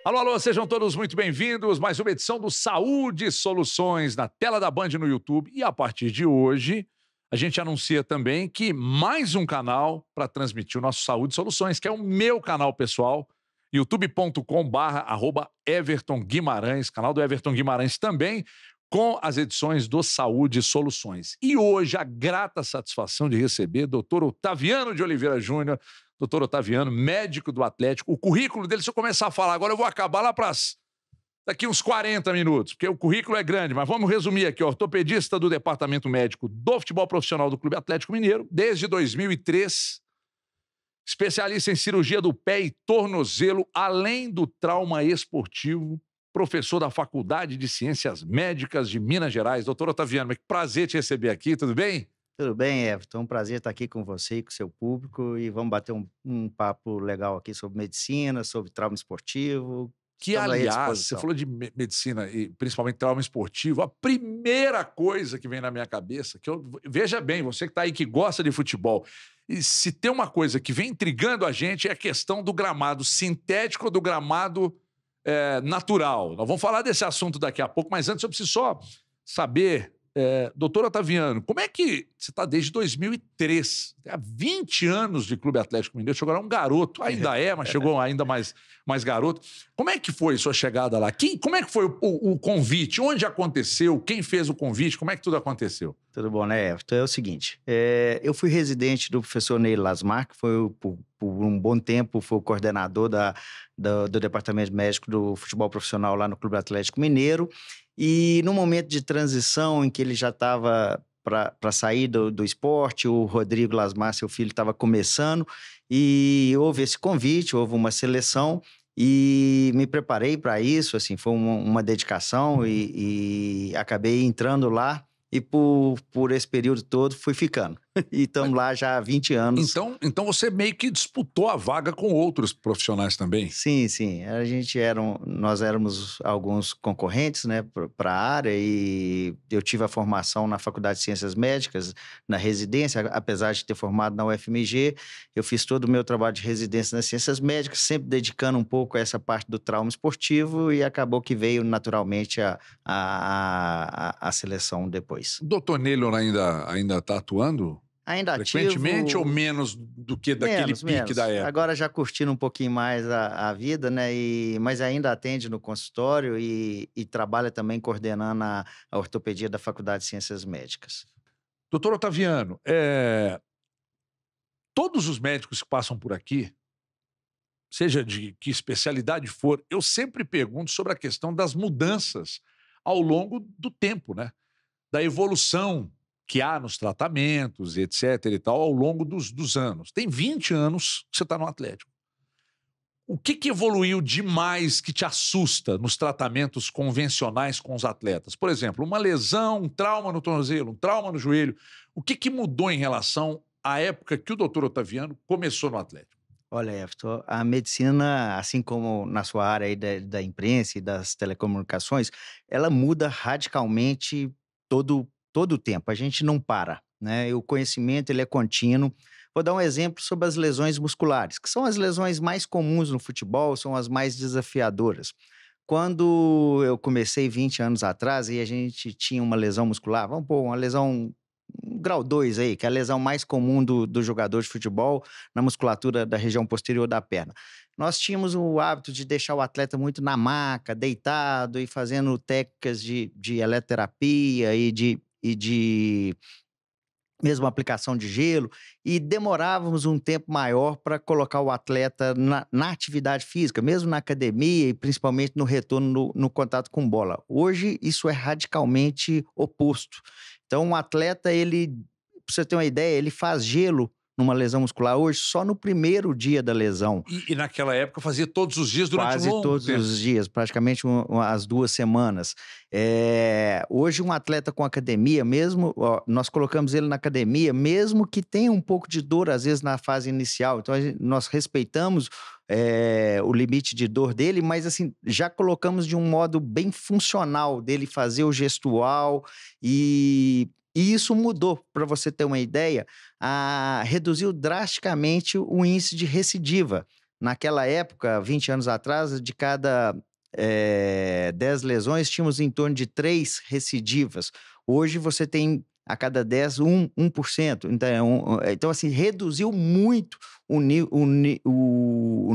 Alô, alô, sejam todos muito bem-vindos. Mais uma edição do Saúde Soluções na tela da Band no YouTube. E a partir de hoje, a gente anuncia também que mais um canal para transmitir o nosso Saúde Soluções, que é o meu canal pessoal, youtube.com/Everton Guimarães, canal do Everton Guimarães também, com as edições do Saúde Soluções. E hoje, a grata satisfação de receber o doutor Otaviano de Oliveira Júnior. Doutor Otaviano, médico do Atlético. O currículo dele, se eu começar a falar agora, eu vou acabar lá para daqui uns 40 minutos, porque o currículo é grande, mas vamos resumir aqui. Ortopedista do Departamento Médico do Futebol Profissional do Clube Atlético Mineiro, desde 2003. Especialista em cirurgia do pé e tornozelo, além do trauma esportivo. Professor da Faculdade de Ciências Médicas de Minas Gerais. Doutor Otaviano, que prazer te receber aqui, tudo bem? Tudo bem, Everton? É um prazer estar aqui com você e com o seu público e vamos bater um papo legal aqui sobre medicina, sobre trauma esportivo. Que, Estamos aí à aliás, você disposição. falou de medicina e principalmente trauma esportivo, a primeira coisa que vem na minha cabeça, veja bem, você que está aí que gosta de futebol, e se tem uma coisa que vem intrigando a gente é a questão do gramado sintético ou do gramado natural. Nós vamos falar desse assunto daqui a pouco, mas antes eu preciso só saber, doutor Otaviano, como é que você está desde 2003, há 20 anos de Clube Atlético Mineiro, chegou lá um garoto, ainda mas chegou ainda mais garoto. Como é que foi sua chegada lá? Como é que foi o convite? Onde aconteceu? Quem fez o convite? Como é que tudo aconteceu? Tudo bom, né, Everton? É o seguinte, eu fui residente do professor Ney Lasmar, que foi, por um bom tempo, foi o coordenador do Departamento Médico do Futebol Profissional lá no Clube Atlético Mineiro, e no momento de transição em que ele já estava para sair do esporte, o Rodrigo Lasmar, seu filho, estava começando, e houve esse convite, houve uma seleção, e me preparei para isso, assim, foi uma dedicação e acabei entrando lá e por esse período todo fui ficando. E Mas, estamos lá já há 20 anos. então você meio que disputou a vaga com outros profissionais também? Sim, sim. Nós éramos alguns concorrentes, né, para a área e eu tive a formação na Faculdade de Ciências Médicas, na residência, apesar de ter formado na UFMG, eu fiz todo o meu trabalho de residência nas Ciências Médicas, sempre dedicando um pouco a essa parte do trauma esportivo e acabou que veio naturalmente a seleção depois. O doutor Neylor ainda está atuando? Ainda Frequentemente ou ativo. menos do que daquele Menos, pique da menos. época? Agora já curtindo um pouquinho mais a vida, né, mas ainda atende no consultório e trabalha também coordenando a ortopedia da Faculdade de Ciências Médicas. Doutor Otaviano, todos os médicos que passam por aqui, seja de que especialidade for, eu sempre pergunto sobre a questão das mudanças ao longo do tempo, né? Da evolução que há nos tratamentos, etc. e tal, ao longo dos anos. Tem 20 anos que você está no Atlético. O que evoluiu demais que te assusta nos tratamentos convencionais com os atletas? Por exemplo, uma lesão, um trauma no tornozelo, um trauma no joelho. O que mudou em relação à época que o doutor Otaviano começou no Atlético? Olha, Everton, a medicina, assim como na sua área aí da imprensa e das telecomunicações, ela muda radicalmente todo o tempo. A gente não para, né? E o conhecimento ele é contínuo. Vou dar um exemplo sobre as lesões musculares, que são as lesões mais comuns no futebol, são as mais desafiadoras. Quando eu comecei 20 anos atrás e a gente tinha uma lesão muscular, vamos pôr uma lesão grau 2 aí, que é a lesão mais comum do jogador de futebol na musculatura da região posterior da perna. Nós tínhamos o hábito de deixar o atleta muito na maca, deitado e fazendo técnicas de eletroterapia e de mesmo aplicação de gelo, e demorávamos um tempo maior para colocar o atleta na atividade física, mesmo na academia e principalmente no retorno no contato com bola. Hoje, isso é radicalmente oposto. Então, um atleta, para você ter uma ideia, ele faz gelo numa lesão muscular hoje só no primeiro dia da lesão. E naquela época fazia todos os dias durante um Quase longo todos tempo. os dias, praticamente as 2 semanas. Hoje um atleta com academia mesmo, nós colocamos ele na academia, mesmo que tenha um pouco de dor, às vezes, na fase inicial. Então, nós respeitamos o limite de dor dele, mas assim, já colocamos de um modo bem funcional dele fazer o gestual e isso mudou, para você ter uma ideia, reduziu drasticamente o índice de recidiva. Naquela época, 20 anos atrás, de cada 10 lesões, tínhamos em torno de 3 recidivas. Hoje você tem a cada 10, 1%. Então, então assim, reduziu muito o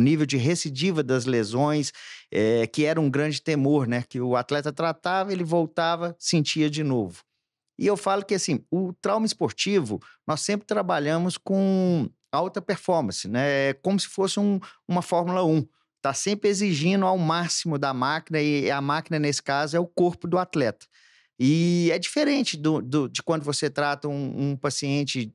nível de recidiva das lesões, que era um grande temor, né? Que o atleta tratava, ele voltava, sentia de novo. E eu falo que, assim, o trauma esportivo, nós sempre trabalhamos com alta performance, né? É como se fosse uma Fórmula 1. Está sempre exigindo ao máximo da máquina, e a máquina, nesse caso, é o corpo do atleta. E é diferente de quando você trata um paciente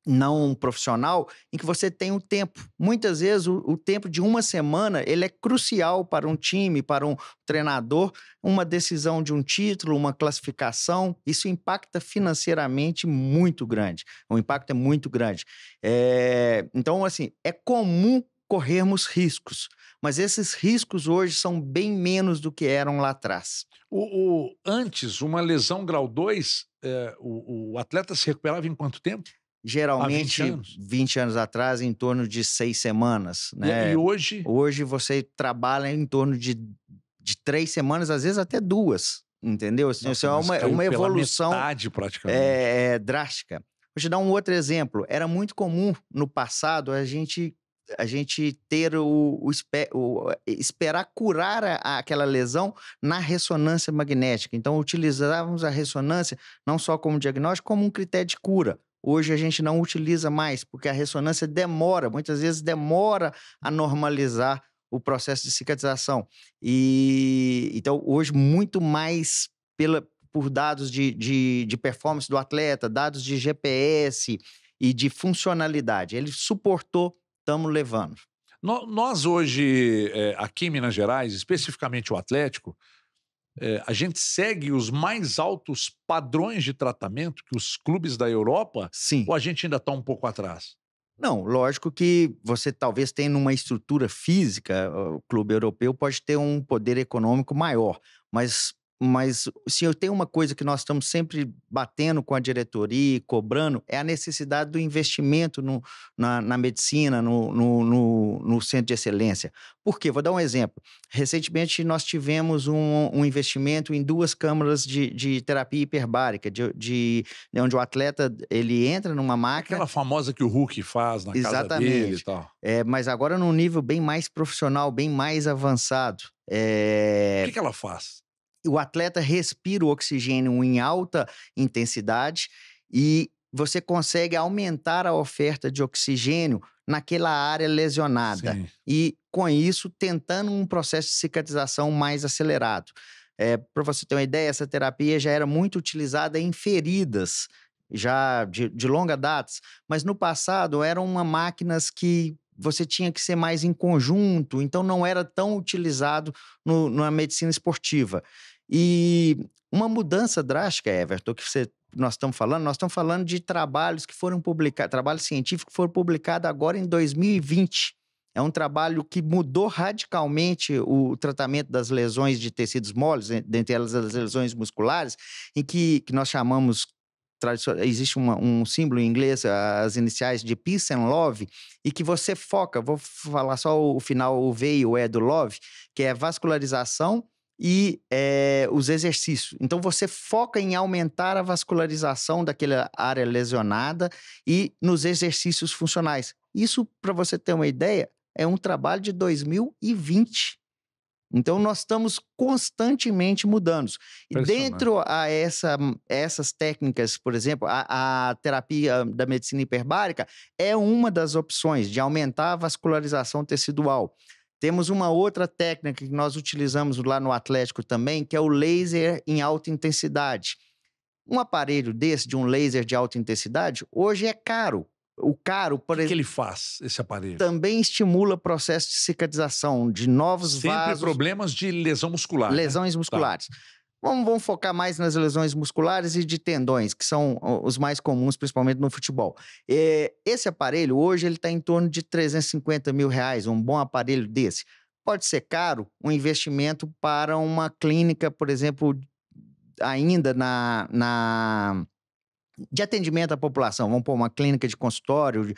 não profissional, em que você tem um tempo. Muitas vezes, o tempo de uma semana, ele é crucial para um time, para um treinador, uma decisão de um título, uma classificação. Isso impacta financeiramente muito grande. O impacto é muito grande. Então, assim, é comum corrermos riscos, mas esses riscos hoje são bem menos do que eram lá atrás. Antes, uma lesão grau 2, o atleta se recuperava em quanto tempo? Há 20 Geralmente, anos? 20 anos atrás, em torno de 6 semanas, E né? hoje? Hoje você trabalha em torno de 3 semanas, às vezes até 2, entendeu? Assim, isso Nossa, é mas caiu uma pela evolução metade praticamente. drástica. Vou te dar um outro exemplo. Era muito comum no passado a gente ter esperar curar aquela lesão na ressonância magnética. Então, utilizávamos a ressonância não só como diagnóstico, como um critério de cura. Hoje a gente não utiliza mais, porque a ressonância demora, muitas vezes demora a normalizar o processo de cicatrização. E então, hoje, muito mais por dados de performance do atleta, dados de GPS e de funcionalidade. Ele suportou, estamos levando. Nós hoje, aqui em Minas Gerais, especificamente o Atlético, a gente segue os mais altos padrões de tratamento que os clubes da Europa, Sim. ou a gente ainda está um pouco atrás? Não, lógico que você talvez tenha uma estrutura física, o clube europeu pode ter um poder econômico maior, mas se eu tenho uma coisa que nós estamos sempre batendo com a diretoria e cobrando, é a necessidade do investimento na medicina, no centro de excelência. Por quê? Vou dar um exemplo. Recentemente nós tivemos um investimento em 2 câmaras de terapia hiperbárica, onde o atleta ele entra numa máquina. Aquela famosa que o Hulk faz na casa dele e Exatamente. tal. Mas agora num nível bem mais profissional, bem mais avançado. O que ela faz? O atleta respira o oxigênio em alta intensidade e você consegue aumentar a oferta de oxigênio naquela área lesionada. Sim. E, com isso, tentando um processo de cicatrização mais acelerado. Para você ter uma ideia, essa terapia já era muito utilizada em feridas, já de longa data, mas no passado eram máquinas que você tinha que ser mais em conjunto, então não era tão utilizado na medicina esportiva. E uma mudança drástica, Everton, nós estamos falando de trabalhos que foram publicados, trabalhos científicos que foram publicados agora em 2020. É um trabalho que mudou radicalmente o tratamento das lesões de tecidos moles, dentre elas as lesões musculares, em que nós chamamos, existe um símbolo em inglês, as iniciais de Peace and Love, e que você foca, vou falar só o final, o V e o E do Love, que é vascularização e os exercícios. Então, você foca em aumentar a vascularização daquela área lesionada e nos exercícios funcionais. Isso, para você ter uma ideia, é um trabalho de 2020. Então, nós estamos constantemente mudando. E dentro essas técnicas, por exemplo, a terapia da medicina hiperbárica é uma das opções de aumentar a vascularização tecidual. Temos uma outra técnica que nós utilizamos lá no Atlético também, que é o laser em alta intensidade. Um aparelho desse, de um laser de alta intensidade, hoje é caro. O caro, por O que exemplo, ele faz, esse aparelho? também estimula o processo de cicatrização de novos Sempre vasos, problemas de lesão muscular, né? lesões musculares. Vamos focar mais nas lesões musculares e de tendões, que são os mais comuns, principalmente no futebol. Esse aparelho, hoje, ele está em torno de R$350 mil, um bom aparelho desse. Pode ser caro um investimento para uma clínica, por exemplo, ainda de atendimento à população, vamos pôr uma clínica de consultório,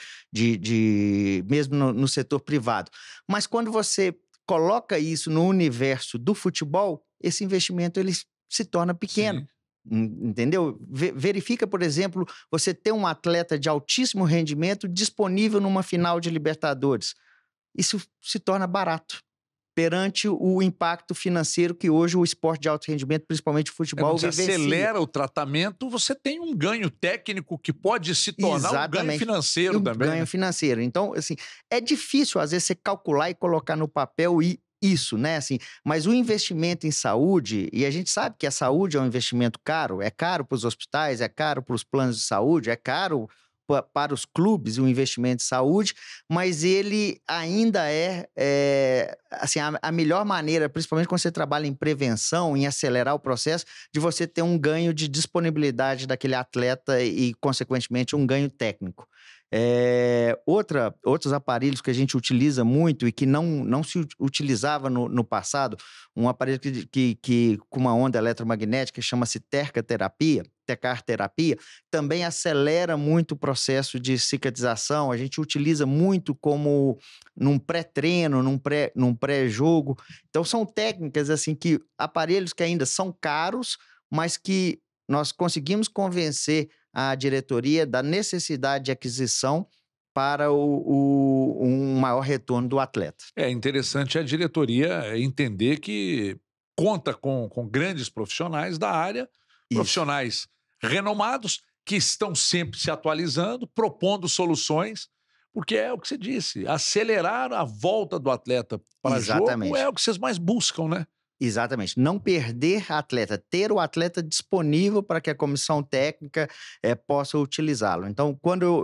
mesmo no setor privado. Mas quando você coloca isso no universo do futebol, esse investimento ele se torna pequeno. Sim. Entendeu? Verifica, por exemplo, você ter um atleta de altíssimo rendimento disponível numa final de Libertadores. Isso se torna barato perante o impacto financeiro que hoje o esporte de alto rendimento, principalmente o futebol, você acelera o tratamento, você tem um ganho técnico que pode se tornar um ganho financeiro também. Ganho financeiro. Então, assim, é difícil, às vezes, você calcular e colocar no papel isso, né? Assim, mas o investimento em saúde, e a gente sabe que a saúde é um investimento caro, é caro para os hospitais, é caro para os planos de saúde, é caro para os clubes o investimento em saúde, mas ele ainda assim, a melhor maneira, principalmente quando você trabalha em prevenção, em acelerar o processo, de você ter um ganho de disponibilidade daquele atleta e, consequentemente, um ganho técnico. Outros aparelhos que a gente utiliza muito e que não se utilizava no passado, um aparelho que com uma onda eletromagnética chama-se tercarterapia, também acelera muito o processo de cicatrização. A gente utiliza muito como num pré-treino, num pré-jogo. Então são técnicas assim aparelhos que ainda são caros, mas que nós conseguimos convencer a diretoria da necessidade de aquisição para um maior retorno do atleta. É interessante a diretoria entender que conta com grandes profissionais da área, profissionais renomados, que estão sempre se atualizando, propondo soluções, porque é o que você disse, acelerar a volta do atleta para jogo é o que vocês mais buscam, né? Exatamente. Não perder atleta, ter o atleta disponível para que a comissão técnica possa utilizá-lo. Então, quando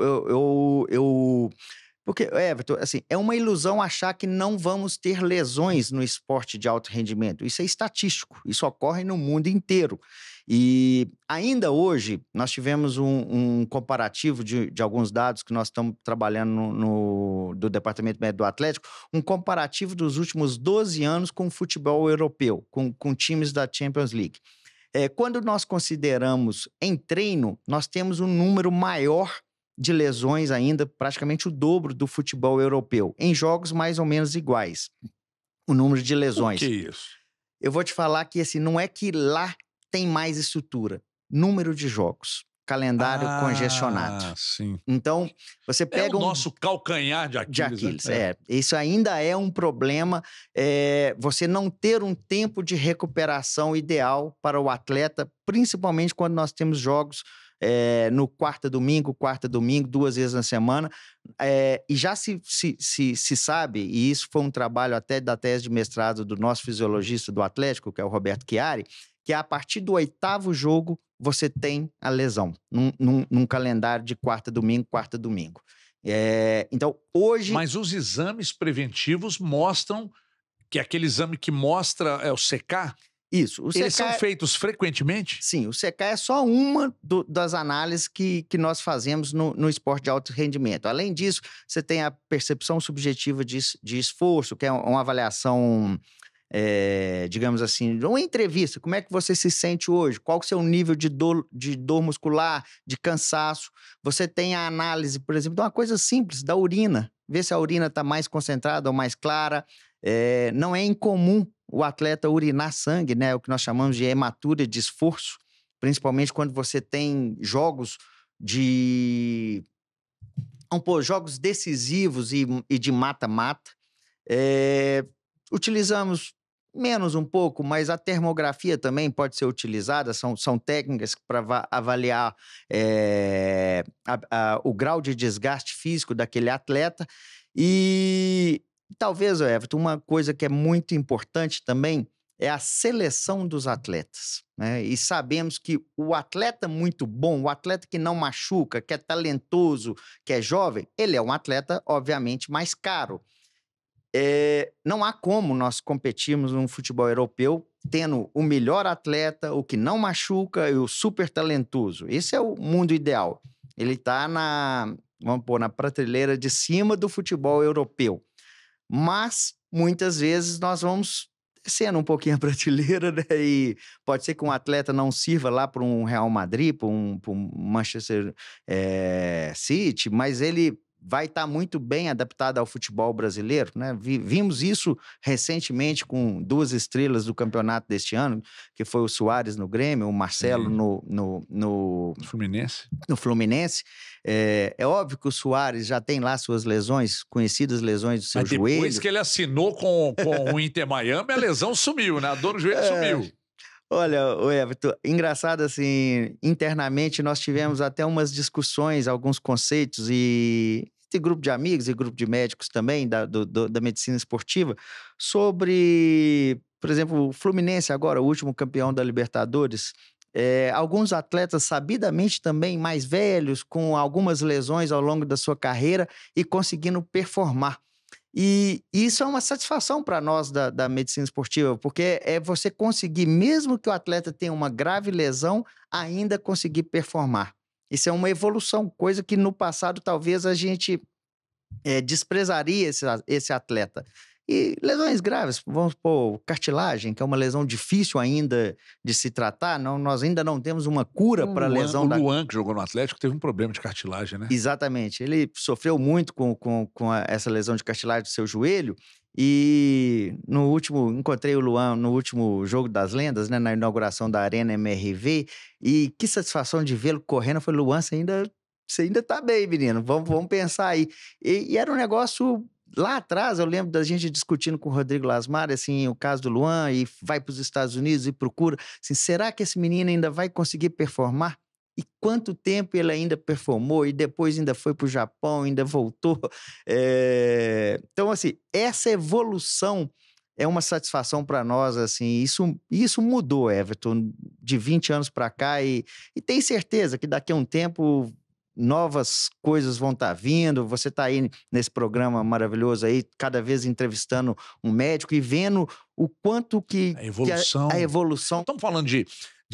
porque, Everton, assim, é uma ilusão achar que não vamos ter lesões no esporte de alto rendimento. Isso é estatístico, isso ocorre no mundo inteiro. E ainda hoje, nós tivemos um comparativo de alguns dados que nós estamos trabalhando do Departamento Médico do Atlético, um comparativo dos últimos 12 anos com o futebol europeu, com times da Champions League. Quando nós consideramos em treino, nós temos um número maior de lesões ainda, praticamente o dobro do futebol europeu, em jogos mais ou menos iguais, o número de lesões. Por que isso? Eu vou te falar que assim, não é que lá tem mais estrutura, número de jogos, calendário congestionado. Sim. Então, você pega o nosso calcanhar de Aquiles. Isso ainda é um problema, você não ter um tempo de recuperação ideal para o atleta, principalmente quando nós temos jogos no quarta domingo, 2 vezes na semana, e já se sabe, e isso foi um trabalho até da tese de mestrado do nosso fisiologista do Atlético, que é o Roberto Chiari, que a partir do 8º jogo você tem a lesão, num calendário de quarta domingo. Então, hoje... Mas os exames preventivos mostram que aquele exame que mostra o CK... Isso. Eles são feitos frequentemente? Sim, o CK é só uma das análises que nós fazemos no esporte de alto rendimento. Além disso, você tem a percepção subjetiva de esforço, que é uma avaliação, digamos assim, uma entrevista. Como é que você se sente hoje? Qual é o seu nível de dor muscular, de cansaço? Você tem a análise, por exemplo, de uma coisa simples, da urina. Ver se a urina está mais concentrada ou mais clara. Não é incomum o atleta urinar sangue, né? O que nós chamamos de hematúria de esforço, principalmente quando você tem jogos jogos decisivos e de mata-mata. Utilizamos menos um pouco, mas a termografia também pode ser utilizada, são técnicas para avaliar o grau de desgaste físico daquele atleta. E talvez, Everton, uma coisa que é muito importante também é a seleção dos atletas, né? E sabemos que o atleta muito bom, o atleta que não machuca, que é talentoso, que é jovem, ele é um atleta, obviamente, mais caro. Não há como nós competirmos no futebol europeu tendo o melhor atleta, o que não machuca e o super talentoso. Esse é o mundo ideal. Ele está vamos pôr, na prateleira de cima do futebol europeu. Mas, muitas vezes, nós vamos descendo um pouquinho a prateleira, né? E pode ser que um atleta não sirva lá para um Real Madrid, para um Manchester City, mas ele vai estar muito bem adaptado ao futebol brasileiro, né? Vimos isso recentemente com 2 estrelas do campeonato deste ano, que foi o Suárez no Grêmio, o Marcelo Sim. no Fluminense. no Fluminense. É óbvio que o Suárez já tem lá suas lesões, conhecidas lesões do seu Mas depois joelho. que ele assinou com o Inter Miami, a lesão sumiu, né? A dor no joelho sumiu. Olha, o Everton, engraçado assim, internamente nós tivemos até umas discussões, alguns conceitos e tem grupo de amigos e grupo de médicos também da medicina esportiva sobre, por exemplo, o Fluminense agora, o último campeão da Libertadores. Alguns atletas sabidamente também mais velhos, com algumas lesões ao longo da sua carreira e conseguindo performar. E isso é uma satisfação para nós da medicina esportiva, porque é você conseguir, mesmo que o atleta tenha uma grave lesão, ainda conseguir performar. Isso é uma evolução, coisa que no passado talvez a gente desprezaria esse atleta. E lesões graves, vamos supor, cartilagem, que é uma lesão difícil ainda de se tratar, nós ainda não temos uma cura para a lesão O da. Luan, que jogou no Atlético, teve um problema de cartilagem, né? Exatamente. Ele sofreu muito essa lesão de cartilagem do seu joelho. E encontrei o Luan no último Jogo das Lendas, né, na inauguração da Arena MRV. E que satisfação de vê-lo correndo. Eu falei, Luan, você ainda tá bem, menino. Vamos pensar aí. E era um negócio. Lá atrás, eu lembro da gente discutindo com o Rodrigo Lasmar, assim, o caso do Luan, e vai para os Estados Unidos e procura, assim, será que esse menino ainda vai conseguir performar? E quanto tempo ele ainda performou e depois ainda foi para o Japão, ainda voltou. Então, assim, essa evolução é uma satisfação para nós, assim, isso mudou, Everton, de 20 anos para cá e tem certeza que daqui a um tempo novas coisas vão estar vindo, você está aí nesse programa maravilhoso aí, cada vez entrevistando um médico e vendo o quanto que A evolução. a evolução. Estamos falando de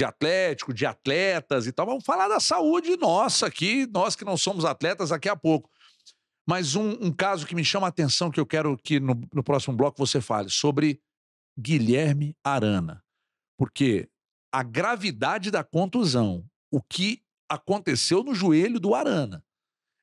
Atlético, de atletas e tal. Vamos falar da saúde nossa aqui, nós que não somos atletas, daqui a pouco. Mas um caso que me chama a atenção, que eu quero que no próximo bloco você fale, sobre Guilherme Arana. Porque a gravidade da contusão, o que aconteceu no joelho do Arana,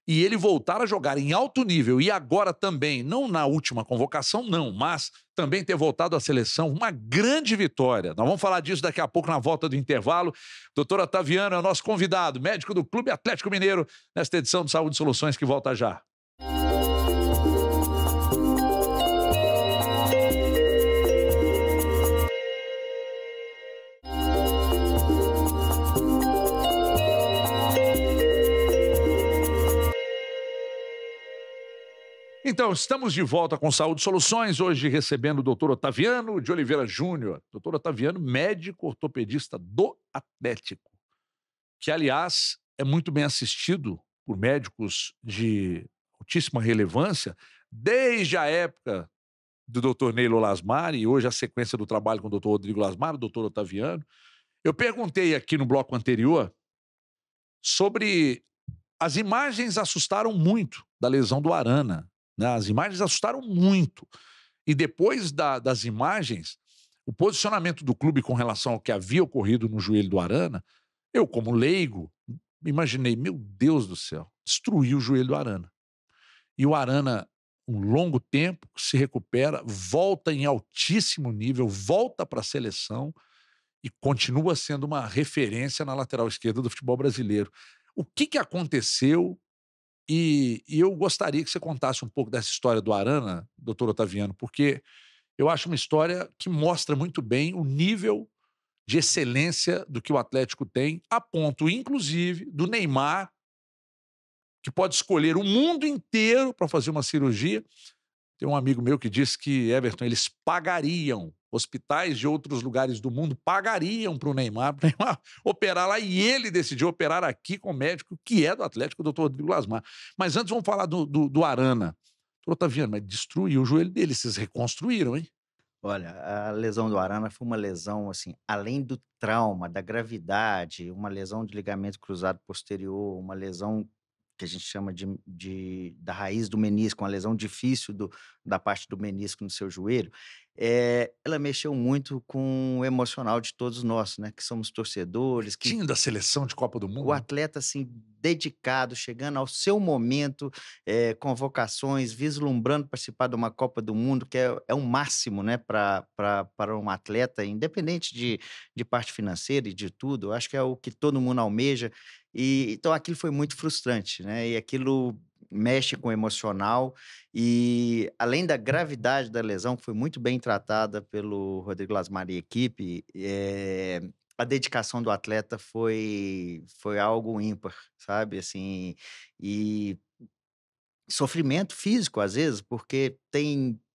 e ele voltar a jogar em alto nível, e agora também, não na última convocação, não, mas também ter voltado à seleção, uma grande vitória. Nós vamos falar disso daqui a pouco na volta do intervalo. Doutor Otaviano é o nosso convidado, médico do Clube Atlético Mineiro, nesta edição do Saúde e Soluções, que volta já. Então, estamos de volta com Saúde e Soluções, hoje recebendo o doutor Otaviano de Oliveira Júnior. Doutor Otaviano, médico ortopedista do Atlético, que, aliás, é muito bem assistido por médicos de altíssima relevância, desde a época do doutor Neilo Lasmar e hoje a sequência do trabalho com o doutor Rodrigo Lasmar, o doutor Otaviano. Eu perguntei aqui no bloco anterior sobre as imagens assustaram muito da lesão do Arana. As imagens assustaram muito. E depois das imagens, o posicionamento do clube com relação ao que havia ocorrido no joelho do Arana, eu, como leigo, imaginei, meu Deus do céu, destruiu o joelho do Arana. E o Arana, um longo tempo, se recupera, volta em altíssimo nível, volta para a seleção e continua sendo uma referência na lateral esquerda do futebol brasileiro. O que aconteceu? E eu gostaria que você contasse um pouco dessa história do Arana, doutor Otaviano, porque eu acho uma história que mostra muito bem o nível de excelência do que o Atlético tem, a ponto, inclusive, do Neymar, que pode escolher o mundo inteiro para fazer uma cirurgia. Tem um amigo meu que disse que, Everton, eles pagariam, hospitais de outros lugares do mundo pagariam para o Neymar operar lá, e ele decidiu operar aqui com o médico que é do Atlético, o doutor Rodrigo Lasmar. Mas antes vamos falar do Arana. Doutor Otaviano, mas destruiu o joelho dele, vocês reconstruíram, hein? Olha, a lesão do Arana foi uma lesão, assim, além do trauma, da gravidade, uma lesão de ligamento cruzado posterior, uma lesão que a gente chama da raiz do menisco, uma lesão difícil da parte do menisco no seu joelho. ela mexeu muito com o emocional de todos nós, né, que somos torcedores, que Tinha da seleção de Copa do o Mundo, né? atleta, assim, dedicado, chegando ao seu momento, convocações, vislumbrando participar de uma Copa do Mundo, que é um máximo, né, para um atleta, independente de parte financeira e de tudo, eu acho que é o que todo mundo almeja. E então aquilo foi muito frustrante, né, e aquilo mexe com o emocional, e além da gravidade da lesão, que foi muito bem tratada pelo Rodrigo Lasmar e equipe, a dedicação do atleta foi algo ímpar, sabe, assim, e sofrimento físico, às vezes, porque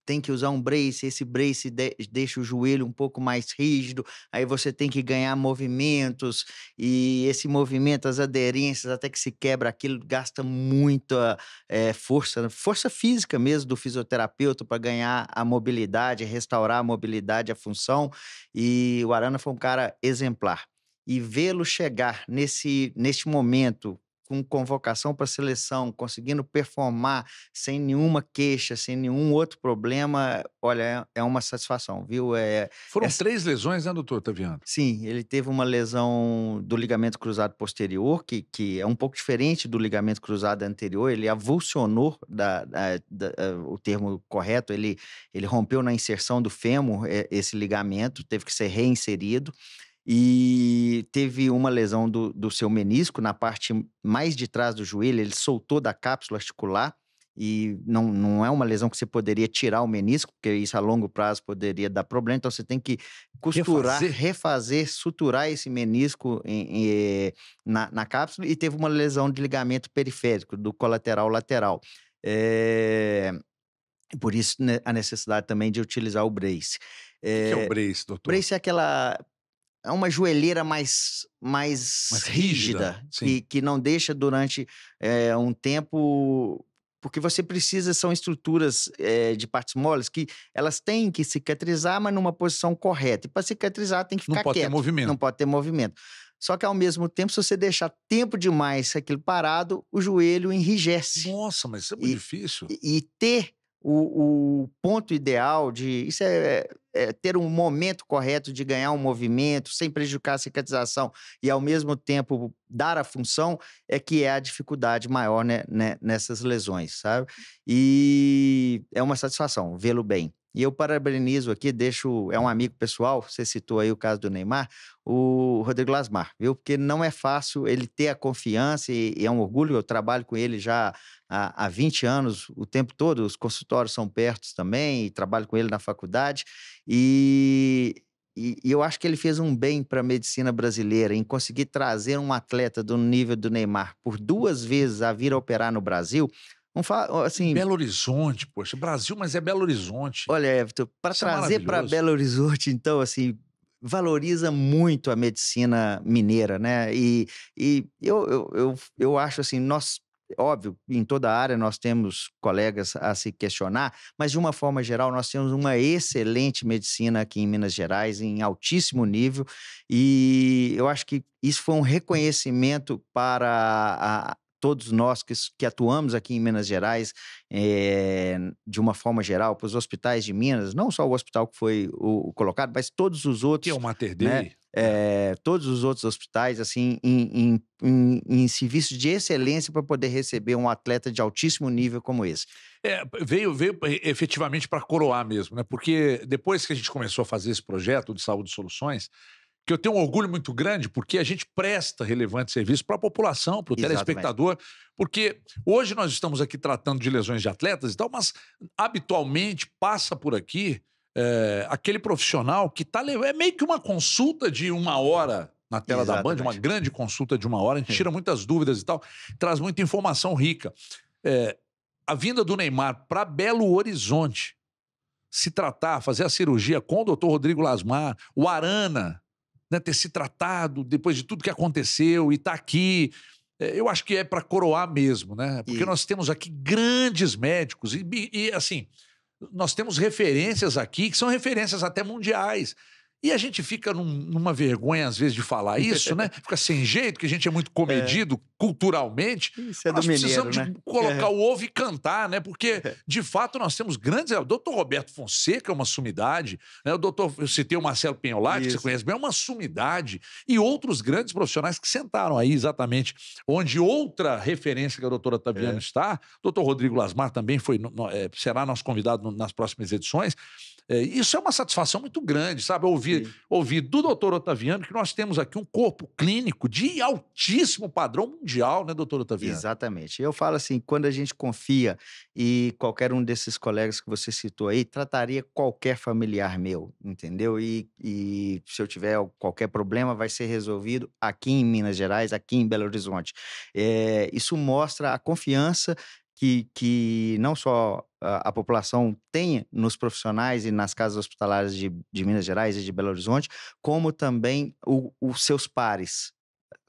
tem que usar um brace, esse brace deixa o joelho um pouco mais rígido, aí você tem que ganhar movimentos, e esse movimento, as aderências, até que se quebra aquilo, gasta muita, força física mesmo do fisioterapeuta para ganhar a mobilidade, restaurar a mobilidade, a função, e o Arana foi um cara exemplar. E vê-lo chegar neste momento com convocação para a seleção, conseguindo performar sem nenhuma queixa, sem nenhum outro problema, olha, é uma satisfação, viu? Foram Essa 3 lesões, né, doutor Taviano? sim, ele teve uma lesão do ligamento cruzado posterior, que é um pouco diferente do ligamento cruzado anterior, ele avulsionou o termo correto, ele rompeu na inserção do fêmur, esse ligamento, teve que ser reinserido. E teve uma lesão do seu menisco na parte mais de trás do joelho, ele soltou da cápsula articular, e não é uma lesão que você poderia tirar o menisco, porque isso a longo prazo poderia dar problema, então você tem que costurar, Refazer? refazer, suturar esse menisco na cápsula, e teve uma lesão de ligamento periférico, do colateral lateral. Eh, por isso, né, a necessidade também de utilizar o brace. O que que é o Eh, brace, doutor? brace é uma joelheira mais Mais rígida? rígida, Sim. que não deixa durante, um tempo, porque você precisa, são estruturas, de partes moles que elas têm que cicatrizar, mas numa posição correta, e para cicatrizar tem que Não ficar pode ter quieto, não movimento. pode ter movimento. Só que ao mesmo tempo, se você deixar tempo demais aquilo parado, o joelho enrijece. Nossa, mas isso é muito E difícil. e ter o ponto ideal de isso é ter um momento correto de ganhar um movimento, sem prejudicar a cicatrização e, ao mesmo tempo, dar a função, é que é a dificuldade maior, nessas lesões, sabe. E é uma satisfação vê-lo bem. E eu parabenizo aqui, deixo é um amigo pessoal, você citou aí o caso do Neymar, o Rodrigo Lasmar, viu, porque não é fácil ele ter a confiança, e é um orgulho, eu trabalho com ele já há 20 anos, o tempo todo, os consultórios são perto também, e trabalho com ele na faculdade, e e eu acho que ele fez um bem para a medicina brasileira em conseguir trazer um atleta do nível do Neymar por 2 vezes a vir a operar no Brasil, não fa assim, Belo Horizonte, poxa, Brasil, mas é Belo Horizonte. olha, Everton, para Isso é trazer para maravilhoso. Belo Horizonte, então, assim, valoriza muito a medicina mineira, né, e eu acho assim, nós óbvio, em toda a área nós temos colegas a se questionar, mas de uma forma geral nós temos uma excelente medicina aqui em Minas Gerais, em altíssimo nível, e eu acho que isso foi um reconhecimento para todos nós que atuamos aqui em Minas Gerais, de uma forma geral, para os hospitais de Minas, não só o hospital que foi o colocado, mas todos os Que é outros, o Mater né, Dei. É. todos os outros hospitais, assim, em serviços de excelência para poder receber um atleta de altíssimo nível como esse. É, veio efetivamente para coroar mesmo, né? Porque depois que a gente começou a fazer esse projeto de Saúde e Soluções, que eu tenho um orgulho muito grande, porque a gente presta relevante serviço para a população, para o Exatamente. telespectador, porque hoje nós estamos aqui tratando de lesões de atletas e tal, mas habitualmente passa por aqui aquele profissional que está levando. É meio que uma consulta de 1 hora na tela da Band, uma Exatamente. grande consulta de 1 hora, a gente tira muitas dúvidas e tal, traz muita informação rica. É, a vinda do Neymar para Belo Horizonte, se tratar, fazer a cirurgia com o doutor Rodrigo Lasmar, o Arana, né, ter se tratado depois de tudo que aconteceu e tá aqui, eu acho que é para coroar mesmo, né? Porque E nós temos aqui grandes médicos e, assim, nós temos referências aqui que são referências até mundiais. E a gente fica numa vergonha, às vezes, de falar isso, né? Fica sem jeito, que a gente é muito comedido culturalmente. Isso é do Nós mineiro, precisamos né? de colocar o ovo e cantar, né? Porque, de fato, nós temos grandes... O doutor Roberto Fonseca é uma sumidade, né? Eu citei o Marcelo Penholati, que você Isso. conhece bem, é uma sumidade. E outros grandes profissionais que sentaram aí, exatamente, onde outra referência que a doutora Otaviano está, o doutor Rodrigo Lasmar também será nosso convidado nas próximas edições. Isso é uma satisfação muito grande, sabe? Ouvir do doutor Otaviano que nós temos aqui um corpo clínico de altíssimo padrão mundial, né, doutor Otaviano? Exatamente. Eu falo assim, quando a gente confia e qualquer um desses colegas que você citou aí, trataria qualquer familiar meu, entendeu? E se eu tiver qualquer problema, vai ser resolvido aqui em Minas Gerais, aqui em Belo Horizonte. Isso mostra a confiança que não só a população tem nos profissionais e nas casas hospitalares de Minas Gerais e de Belo Horizonte, como também os seus pares,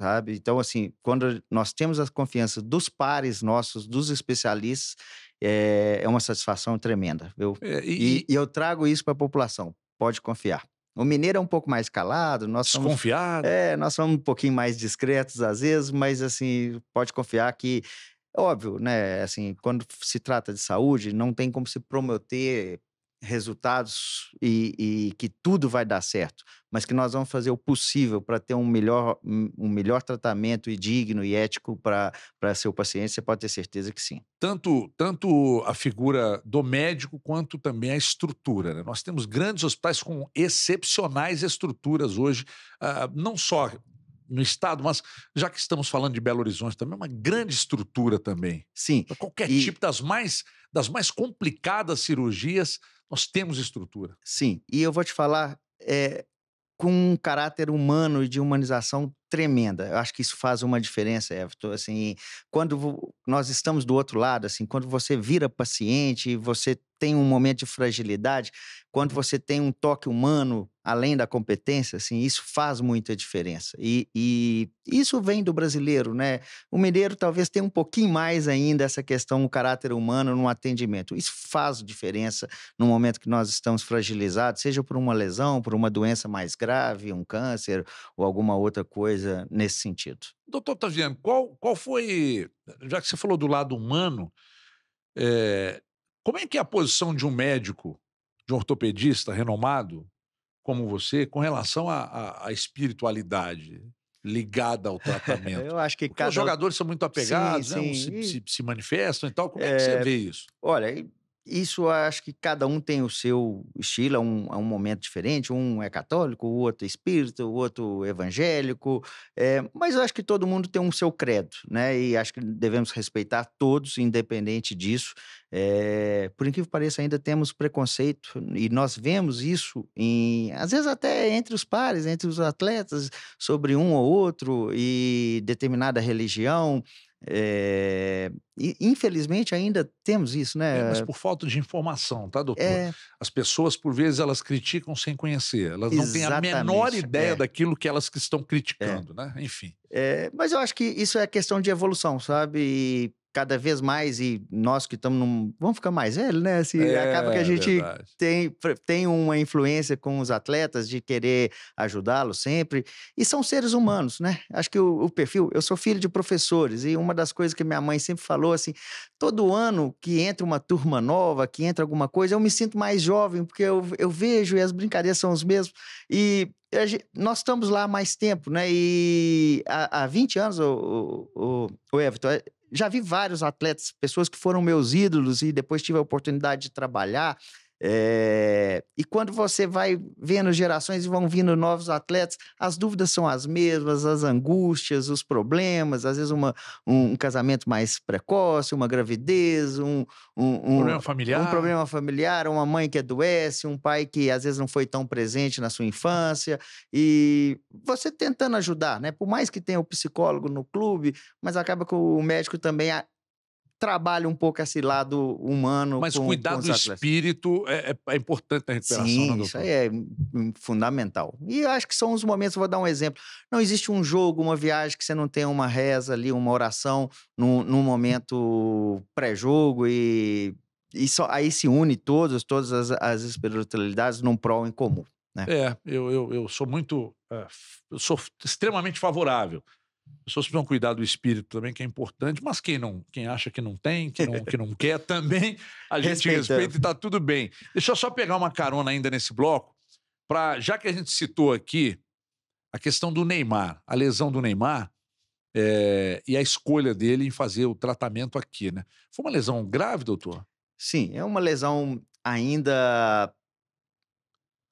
sabe? Então, assim, quando nós temos a confiança dos pares nossos, dos especialistas, é uma satisfação tremenda, viu? E eu trago isso para a população, pode confiar. O mineiro é um pouco mais calado, Desconfiado. nós somos um pouquinho mais discretos às vezes, mas assim, pode confiar que, óbvio, né, assim, quando se trata de saúde, não tem como se prometer resultados e que tudo vai dar certo, mas que nós vamos fazer o possível para ter um melhor tratamento e digno e ético para seu paciente, você pode ter certeza que sim. Tanto a figura do médico quanto também a estrutura, né? Nós temos grandes hospitais com excepcionais estruturas hoje, não só no estado, mas já que estamos falando de Belo Horizonte também, é uma grande estrutura também. Sim, Para qualquer e tipo das mais complicadas cirurgias, nós temos estrutura. sim, e eu vou te falar, com um caráter humano e de humanização tremenda. Eu acho que isso faz uma diferença, Everton. Assim, quando nós estamos do outro lado, assim, quando você vira paciente, você tem um momento de fragilidade, quando você tem um toque humano além da competência, assim, isso faz muita diferença. E isso vem do brasileiro, né? O mineiro talvez tenha um pouquinho mais ainda essa questão, o caráter humano no atendimento. Isso faz diferença no momento que nós estamos fragilizados, seja por uma lesão, por uma doença mais grave, um câncer ou alguma outra coisa nesse sentido. Doutor Otaviano, qual foi, já que você falou do lado humano, eh, como é que é a posição de um médico, de um ortopedista renomado como você, com relação à espiritualidade ligada ao tratamento? Eu acho que Porque os cada. jogadores são muito Sim, apegados, né? Uns sim. se manifestam e tal. Como é que você vê isso? Olha, isso eu acho que cada um tem o seu estilo, é um momento diferente. Um é católico, o outro é espírita, o outro evangélico. Mas eu acho que todo mundo tem um seu credo, né? E acho que devemos respeitar todos, independente disso. Por incrível que pareça, ainda temos preconceito e nós vemos isso às vezes até entre os pares, entre os atletas, sobre um ou outro e determinada religião. E infelizmente ainda temos isso, Mas né? por falta de informação, tá, doutor? É, As pessoas, por vezes, elas criticam sem conhecer. Elas não têm a menor exatamente. ideia daquilo que elas que estão É. criticando, né? Enfim. Mas eu acho que isso é questão de evolução, sabe? E cada vez mais, e nós que estamos vamos ficar mais velhos, né? Assim, acaba que a É gente verdade. tem uma influência com os atletas de querer ajudá-los sempre. E são seres humanos, né? Acho que o perfil. Eu sou filho de professores, e uma das coisas que minha mãe sempre falou assim: todo ano que entra uma turma nova, que entra alguma coisa, eu me sinto mais jovem, porque eu vejo e as brincadeiras são os mesmos. E nós estamos lá há mais tempo, né? E há 20 anos, o Everton, já vi vários atletas, pessoas que foram meus ídolos e depois tive a oportunidade de trabalhar. E quando você vai vendo gerações e vão vindo novos atletas, as dúvidas são as mesmas, as angústias, os problemas, às vezes um casamento mais precoce, uma gravidez, Problema um familiar. problema familiar, uma mãe que adoece, um pai que às vezes não foi tão presente na sua infância, e você tentando ajudar, né? Por mais que tenha o psicólogo no clube, mas acaba que o médico também trabalha um pouco esse lado humano Mas com cuidar os do atletas. espírito é importante na recuperação, né, Sim, isso aí doutor? é fundamental. E eu acho que são os momentos, vou dar um exemplo. Não existe um jogo, uma viagem que você não tenha uma reza ali, uma oração num momento pré-jogo e só, aí se une todas as espiritualidades num prol em comum. né? Eu sou muito. Eu sou extremamente favorável. As pessoas precisam cuidar do espírito também, que é importante, mas quem acha que não tem, que não quer também, a gente Respeitando. respeita e tá tudo bem. Deixa eu só pegar uma carona ainda nesse bloco, já que a gente citou aqui a questão do Neymar, a lesão do Neymar, e a escolha dele em fazer o tratamento aqui, né? Foi uma lesão grave, doutor? Sim, é uma lesão ainda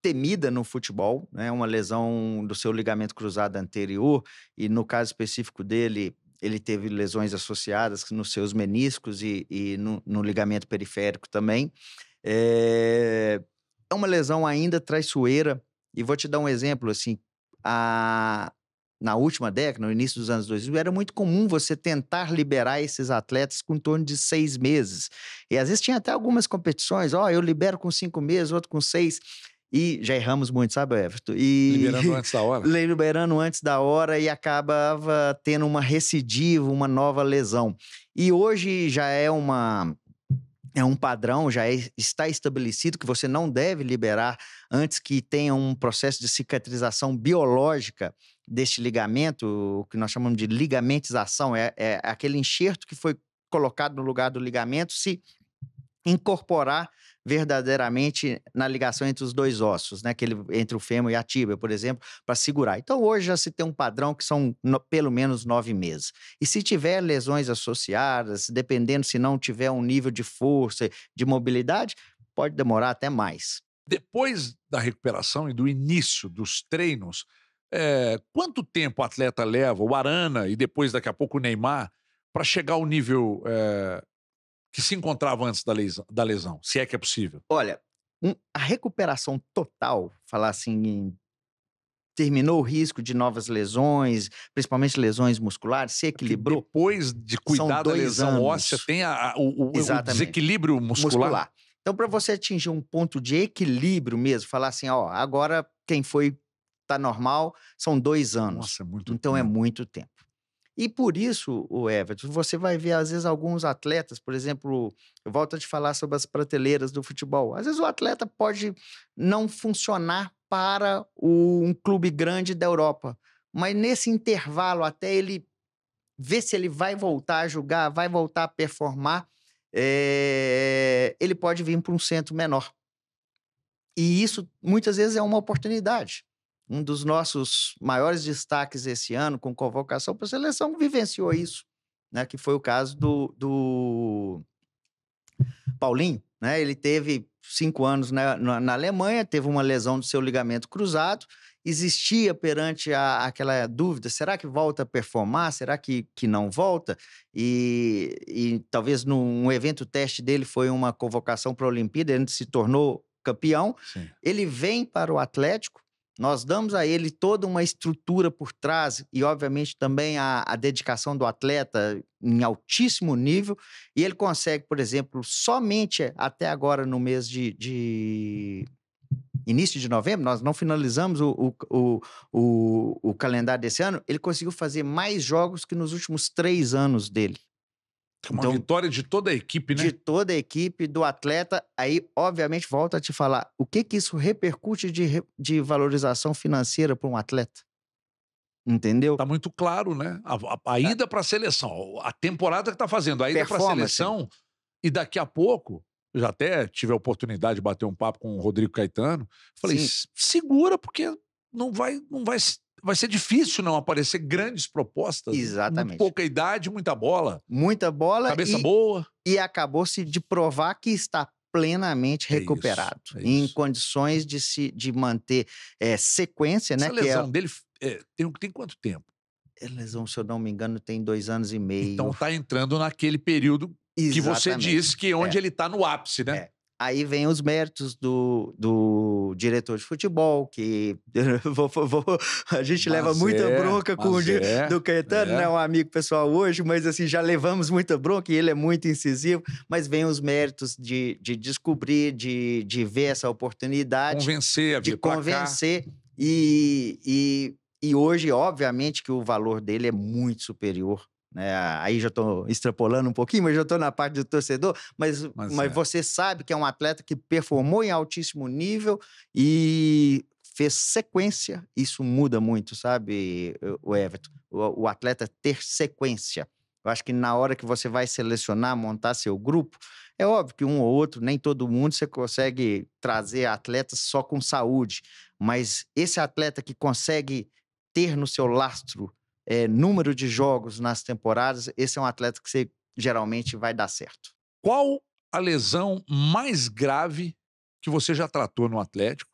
temida no futebol, né? Uma lesão do seu ligamento cruzado anterior, e no caso específico dele, ele teve lesões associadas nos seus meniscos e no ligamento periférico também. É uma lesão ainda traiçoeira, e vou te dar um exemplo, assim, na última década, no início dos anos 2000, era muito comum você tentar liberar esses atletas com em torno de 6 meses. E às vezes tinha até algumas competições, eu libero com 5 meses, outro com 6. E já erramos muito, sabe, Everton? Liberando antes da hora. Liberando antes da hora e acabava tendo uma recidiva, uma nova lesão. E hoje já é um padrão, está estabelecido que você não deve liberar antes que tenha um processo de cicatrização biológica deste ligamento, o que nós chamamos de ligamentização, é aquele enxerto que foi colocado no lugar do ligamento se incorporar verdadeiramente na ligação entre os dois ossos, né? Entre o fêmur e a tíbia, por exemplo, para segurar. Então, hoje já se tem um padrão que são pelo menos 9 meses. E se tiver lesões associadas, dependendo se não tiver um nível de força, de mobilidade, pode demorar até mais. Depois da recuperação e do início dos treinos, quanto tempo o atleta leva, o Arana e depois, daqui a pouco, o Neymar, para chegar ao nível que se encontrava antes da lesão, se é que é possível? Olha, a recuperação total, falar assim, terminou o risco de novas lesões, principalmente lesões musculares, se equilibrou. Depois de cuidar da lesão óssea, tem o desequilíbrio muscular. Então, para você atingir um ponto de equilíbrio mesmo, falar assim, agora quem foi tá normal, são 2 anos. Nossa, é muito então tempo. É muito tempo. E por isso, o Everton, você vai ver, às vezes, alguns atletas, por exemplo, eu volto a te falar sobre as prateleiras do futebol. Às vezes o atleta pode não funcionar para um clube grande da Europa, mas nesse intervalo, até ele ver se ele vai voltar a jogar, vai voltar a performar, ele pode vir para um centro menor. E isso, muitas vezes, é uma oportunidade. Um dos nossos maiores destaques esse ano, com convocação para a seleção, vivenciou isso, né? Que foi o caso do Paulinho, né? Ele teve 5 anos na Alemanha, teve uma lesão do seu ligamento cruzado, existia perante aquela dúvida, será que volta a performar? Será que não volta? E talvez num evento teste dele foi uma convocação para a Olimpíada, ele se tornou campeão. Sim. Ele vem para o Atlético, nós damos a ele toda uma estrutura por trás e, obviamente, também a dedicação do atleta em altíssimo nível, e ele consegue, por exemplo, somente até agora no mês de início de novembro, nós não finalizamos o calendário desse ano, ele conseguiu fazer mais jogos que nos últimos 3 anos dele. Uma vitória de toda a equipe, né? De toda a equipe, do atleta. Aí, obviamente, volto a te falar, o que isso repercute de valorização financeira para um atleta? Entendeu? Tá muito claro, né? A ida para a seleção, a temporada que tá fazendo, a ida para a seleção, e daqui a pouco, eu já até tive a oportunidade de bater um papo com o Rodrigo Caetano, falei, segura, porque vai ser difícil não aparecer grandes propostas. Exatamente. Muito pouca idade, muita bola. Muita bola. Cabeça boa. E acabou-se de provar que está plenamente recuperado. Em condições de manter sequência, né? Essa lesão dele tem quanto tempo? A lesão, se eu não me engano, tem 2 anos e meio. Então tá entrando naquele período que você disse que onde ele tá no ápice, né? Aí vem os méritos do diretor de futebol, que a gente leva muita bronca com do Caetano, né? Um amigo pessoal hoje, mas assim, já levamos muita bronca e ele é muito incisivo, mas vem os méritos de descobrir, de ver essa oportunidade. Convencer a vir pra cá. De convencer. E hoje, obviamente, que o valor dele é muito superior. Aí já estou extrapolando um pouquinho, mas já estou na parte do torcedor, mas você sabe que é um atleta que performou em altíssimo nível e fez sequência, isso muda muito, sabe, o Everton? O atleta ter sequência. Eu acho que na hora que você vai selecionar, montar seu grupo, é óbvio que um ou outro, nem todo mundo você consegue trazer atletas só com saúde, mas esse atleta que consegue ter no seu lastro número de jogos nas temporadas, esse é um atleta que você geralmente vai dar certo. Qual a lesão mais grave que você já tratou no Atlético?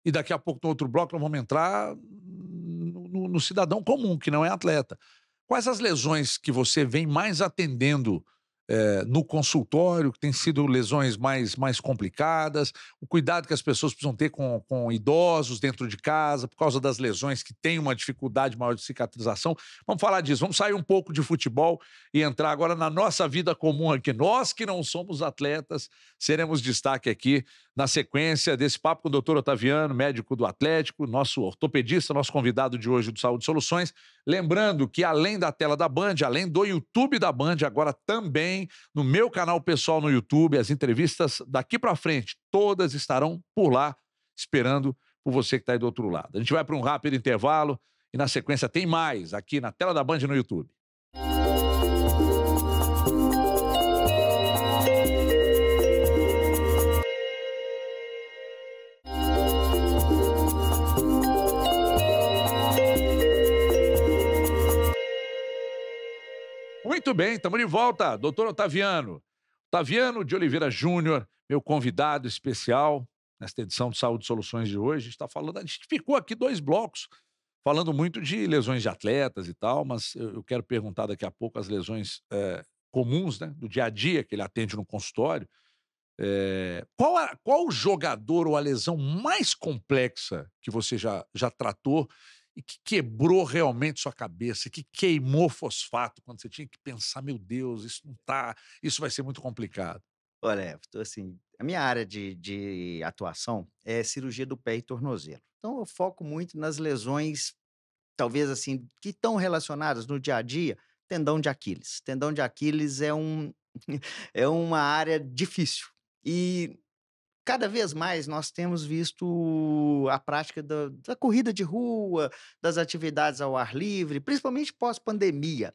E daqui a pouco, no outro bloco, nós vamos entrar no cidadão comum, que não é atleta. Quais as lesões que você vem mais atendendo no consultório, que tem sido lesões mais complicadas, o cuidado que as pessoas precisam ter com idosos dentro de casa, por causa das lesões que têm uma dificuldade maior de cicatrização? Vamos falar disso, vamos sair um pouco de futebol e entrar agora na nossa vida comum aqui. Nós que não somos atletas, seremos destaque aqui na sequência desse papo com o doutor Otaviano, médico do Atlético, nosso ortopedista, nosso convidado de hoje do Saúde Soluções. Lembrando que além da tela da Band, além do YouTube da Band, agora também no meu canal pessoal no YouTube, as entrevistas daqui para frente, todas estarão por lá, esperando por você que está aí do outro lado. A gente vai para um rápido intervalo e na sequência tem mais aqui na tela da Band no YouTube. Muito bem, estamos de volta. Doutor Otaviano. Otaviano de Oliveira Júnior, meu convidado especial nesta edição do Saúde Soluções de hoje. A gente ficou aqui 2 blocos falando muito de lesões de atletas e tal, mas eu quero perguntar daqui a pouco as lesões comuns, né, do dia a dia que ele atende no consultório. Qual o jogador ou a lesão mais complexa que você já tratou e que quebrou realmente sua cabeça, que queimou fosfato quando você tinha que pensar, meu Deus, isso vai ser muito complicado. Olha, Everton, assim, a minha área de atuação é cirurgia do pé e tornozelo. Então eu foco muito nas lesões, talvez assim, que estão relacionadas no dia a dia, tendão de Aquiles. Tendão de Aquiles é é uma área difícil. E cada vez mais nós temos visto a prática da corrida de rua, das atividades ao ar livre, principalmente pós-pandemia.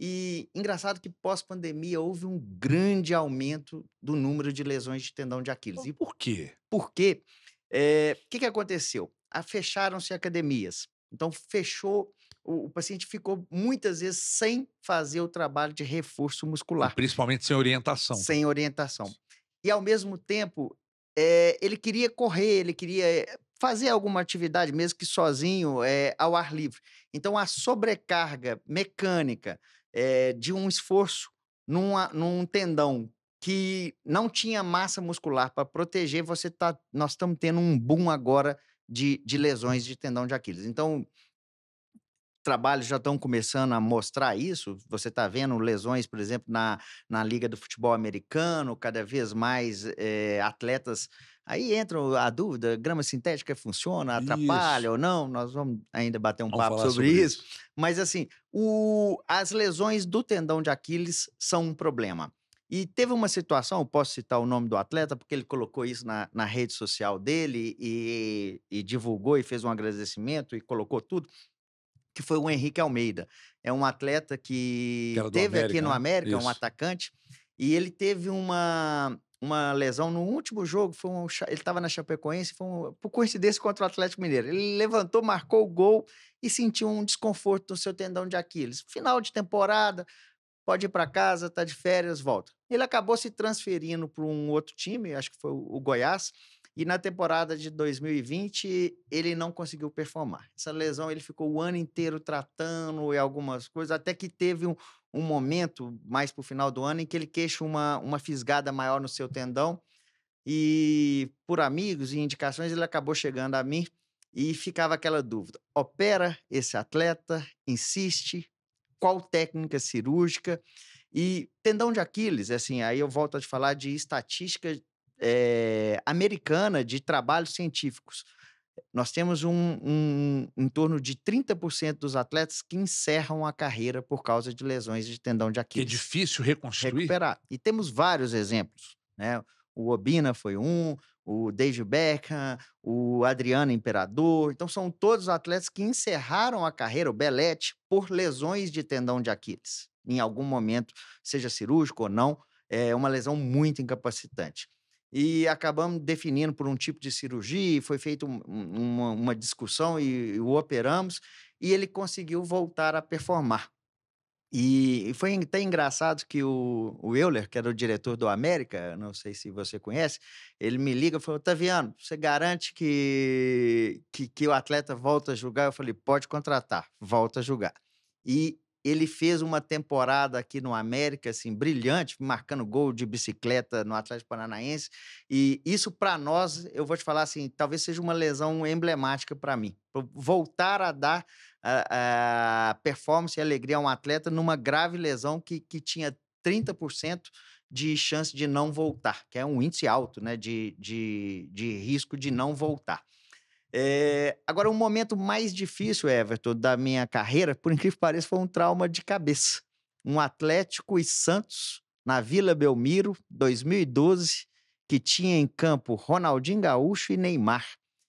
E engraçado que pós-pandemia houve um grande aumento do número de lesões de tendão de Aquiles. E Por quê? por quê? O que que aconteceu? Fecharam-se academias. Então fechou, o paciente ficou muitas vezes sem fazer o trabalho de reforço E muscular, principalmente sem orientação sem também. orientação. E ao mesmo tempo, ele queria correr, ele queria fazer alguma atividade, mesmo que sozinho, ao ar livre. Então a sobrecarga mecânica, de um esforço num tendão que não tinha massa muscular para proteger, nós estamos tendo um boom agora de lesões de tendão de Aquiles. Então trabalhos já estão começando a mostrar isso. Você está vendo lesões, por exemplo, na Liga do Futebol Americano, cada vez mais atletas. Aí entra a dúvida: grama sintética funciona, Isso. atrapalha ou não? Nós vamos ainda bater um Vamos papo falar sobre sobre isso. isso. Mas, assim, as lesões do tendão de Aquiles são um problema. E teve uma situação, eu posso citar o nome do atleta, porque ele colocou isso na rede social dele e divulgou e fez um agradecimento e colocou tudo, que foi o Henrique Almeida. É um atleta Que que era do teve aqui América, no né? América, um Isso. atacante, e ele teve uma lesão no último jogo, ele estava na Chapecoense, por coincidência, contra o Atlético Mineiro. Ele levantou, marcou o gol e sentiu um desconforto no seu tendão de Aquiles. Final de temporada, pode ir para casa, tá de férias, volta. Ele acabou se transferindo para um outro time, acho que foi o Goiás, e na temporada de 2020 ele não conseguiu performar. Essa lesão ele ficou o ano inteiro tratando e algumas coisas, até que teve um momento mais para o final do ano em que ele queixa uma fisgada maior no seu tendão e por amigos e indicações ele acabou chegando a mim e ficava aquela dúvida: opera esse atleta, insiste, qual técnica cirúrgica? E tendão de Aquiles, assim, aí eu volto a te falar de estatística americana de trabalhos científicos. Nós temos em torno de 30% dos atletas que encerram a carreira por causa de lesões de tendão de Que é Aquiles. difícil reconstruir. Recuperar. E temos vários exemplos, né? O Obina foi um, o David Beckham, o Adriano Imperador. Então, são todos atletas que encerraram a carreira, o Belletti, por lesões de tendão de Aquiles. Em algum momento, seja cirúrgico ou não, é uma lesão muito incapacitante. E acabamos definindo por um tipo de cirurgia, e foi feita uma discussão e o operamos, e ele conseguiu voltar a performar. E foi até engraçado que o Euler, que era o diretor do América, não sei se você conhece, ele me liga e falou: Taviano, você garante que o atleta volta a jogar? Eu falei: pode contratar, volta a jogar. E ele fez uma temporada aqui no América, assim, brilhante, marcando gol de bicicleta no Atlético Paranaense. E isso, para nós, eu vou te falar assim, talvez seja uma lesão emblemática para mim. Voltar a dar a performance e alegria a um atleta numa grave lesão que tinha 30% de chance de não voltar, que é um índice alto, né, de risco de não voltar. Agora, o momento mais difícil, Everton, da minha carreira, por incrível que pareça, foi um trauma de cabeça. Um Atlético e Santos, na Vila Belmiro, 2012, que tinha em campo Ronaldinho Gaúcho e Neymar.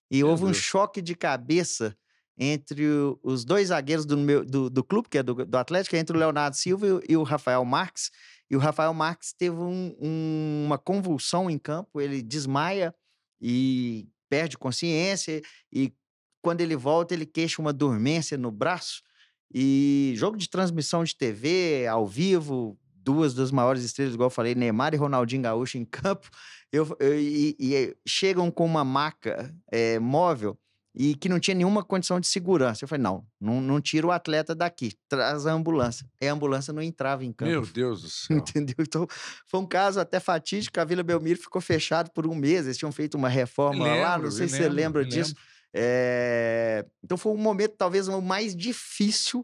E Meu houve um Deus. choque de cabeça entre os dois zagueiros do clube, que é do Atlético, entre o Leonardo Silva e o Rafael Marques. E o Rafael Marques teve uma convulsão em campo, ele desmaia e perde consciência, e quando ele volta, ele queixa uma dormência no braço. E jogo de transmissão de TV, ao vivo, duas das maiores estrelas, igual eu falei, Neymar e Ronaldinho Gaúcho em campo, chegam com uma maca móvel e que não tinha nenhuma condição de segurança. Eu falei, não tira o atleta daqui, traz a ambulância. E a ambulância não entrava em campo. Meu Deus do céu. Entendeu? Então, foi um caso até fatídico. A Vila Belmiro ficou fechado por um mês. Eles tinham feito uma reforma lá, não sei se você lembra disso. Então, foi um momento, talvez, o mais difícil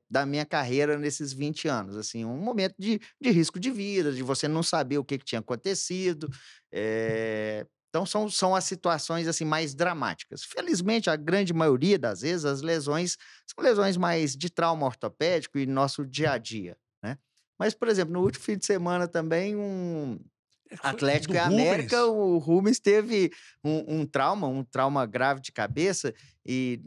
da minha carreira nesses 20 anos. Assim, um momento de risco de vida, de você não saber o que tinha acontecido. Então, são as situações assim mais dramáticas. Felizmente, a grande maioria das vezes, as lesões são lesões mais de trauma ortopédico e nosso dia a dia, né? Mas, por exemplo, no último fim de semana também, Atlético Do e América, Rubens? o Rubens teve um trauma grave de cabeça, e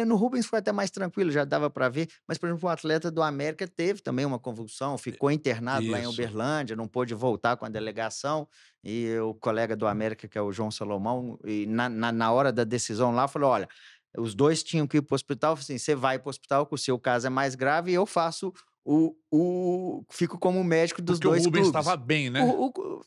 no Rubens foi até mais tranquilo, já dava para ver, mas, por exemplo, o atleta do América teve também uma convulsão, ficou internado lá em Isso. Uberlândia, não pôde voltar com a delegação, e o colega do América, que é o João Salomão, e na hora da decisão lá, falou: olha, os dois tinham que ir para o hospital. Eu falei assim: você vai para o hospital, que o seu caso é mais grave, e eu faço fico como médico dos Porque o dois Rubens clubes. estava bem, né?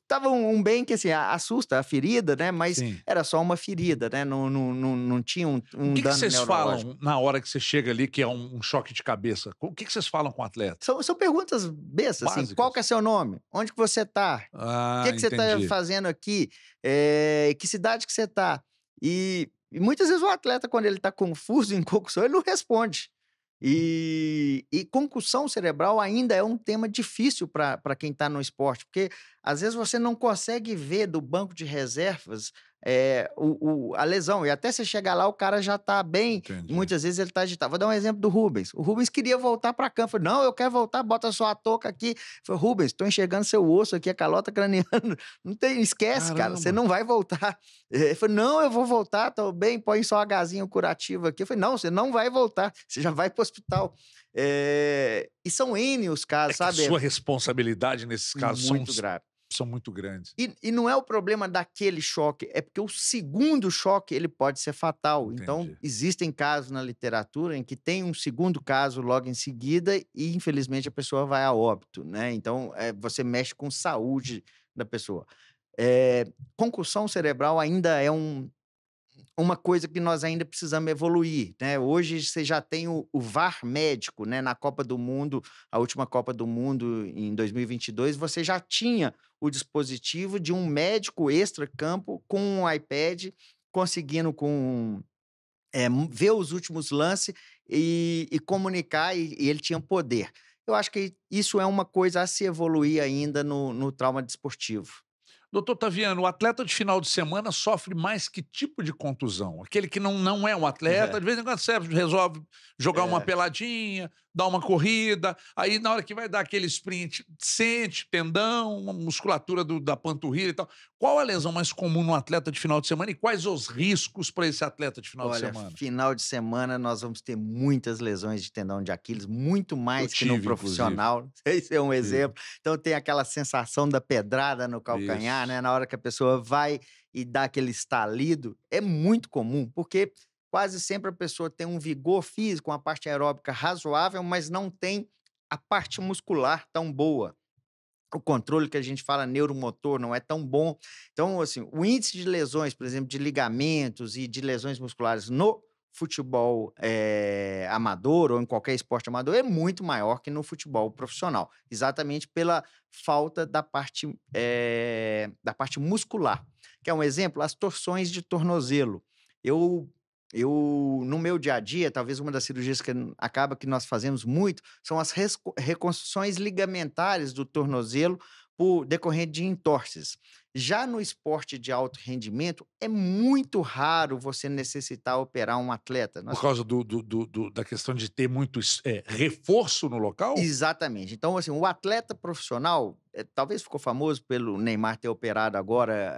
Tava um bem que, assim, assusta a ferida, né? Mas Sim. era só uma ferida, né? Não tinha um O que dano vocês neurológico. falam na hora que você chega ali, que é um choque de cabeça? O que vocês falam com o atleta? São perguntas bestas, assim. Básicas. Qual que é seu nome? Onde que você tá? O Ah, que você tá entendi. fazendo aqui? Que cidade que você tá? E muitas vezes o atleta, quando ele tá confuso em concussão, ele não responde. E concussão cerebral ainda é um tema difícil para quem está no esporte, porque às vezes você não consegue ver do banco de reservas a lesão, e até você chegar lá o cara já está bem, Entendi. muitas vezes ele está agitado. Vou dar um exemplo do Rubens. O Rubens queria voltar para campo. Falei, não, eu quero voltar, bota sua touca aqui. Falei, Rubens, estou enxergando seu osso aqui, a calota craniana. Não tem, esquece, cara, você Caramba. não vai voltar. Ele falou, não, eu vou voltar, tô bem, põe só um Hzinho curativo aqui. Eu falei, não, você não vai voltar, você já vai para o hospital. E são N os casos, Que a sabe? sua responsabilidade nesses casos Muito grave. são muito grandes. E não é o problema daquele choque, é porque o segundo choque ele pode ser fatal. Então, Entendi. existem casos na literatura em que tem um segundo caso logo em seguida e, infelizmente, a pessoa vai a óbito, né? Então, você mexe com saúde da pessoa. Concussão cerebral ainda é uma coisa que nós ainda precisamos evoluir, né? Hoje você já tem o VAR médico, né? Na Copa do Mundo, a última Copa do Mundo em 2022, você já tinha o dispositivo de um médico extra-campo com um iPad, conseguindo ver os últimos lances e comunicar, e ele tinha poder. Eu acho que isso é uma coisa a se evoluir ainda no trauma desportivo. Doutor Taviano, o atleta de final de semana sofre mais que tipo de contusão? Aquele que não é um atleta, de vez em quando você resolve jogar uma É. peladinha, dar uma corrida, aí na hora que vai dar aquele sprint, sente tendão, uma musculatura da panturrilha e tal. Qual a lesão mais comum no atleta de final de semana e quais os riscos para esse atleta de final de Olha, semana? final de semana nós vamos ter muitas lesões de tendão de Aquiles, muito Eu mais que no tive, inclusive. profissional. Esse é um Tive. exemplo. Então tem aquela sensação da pedrada no calcanhar, né? Isso. Na hora que a pessoa vai e dá aquele estalido, é muito comum, porque quase sempre a pessoa tem um vigor físico, uma parte aeróbica razoável, mas não tem a parte muscular tão boa. O controle que a gente fala neuromotor não é tão bom. Então, assim, o índice de lesões, por exemplo, de ligamentos e de lesões musculares no futebol amador ou em qualquer esporte amador é muito maior que no futebol profissional, exatamente pela falta da parte muscular. Quer um exemplo? As torções de tornozelo. Eu no meu dia a dia, talvez uma das cirurgias que acaba que nós fazemos muito são as reconstruções ligamentares do tornozelo por decorrer de entorses. Já no esporte de alto rendimento, é muito raro você necessitar operar um atleta. Por causa da questão de ter muito reforço no local? Exatamente. Então, assim, o atleta profissional, talvez ficou famoso pelo Neymar ter operado agora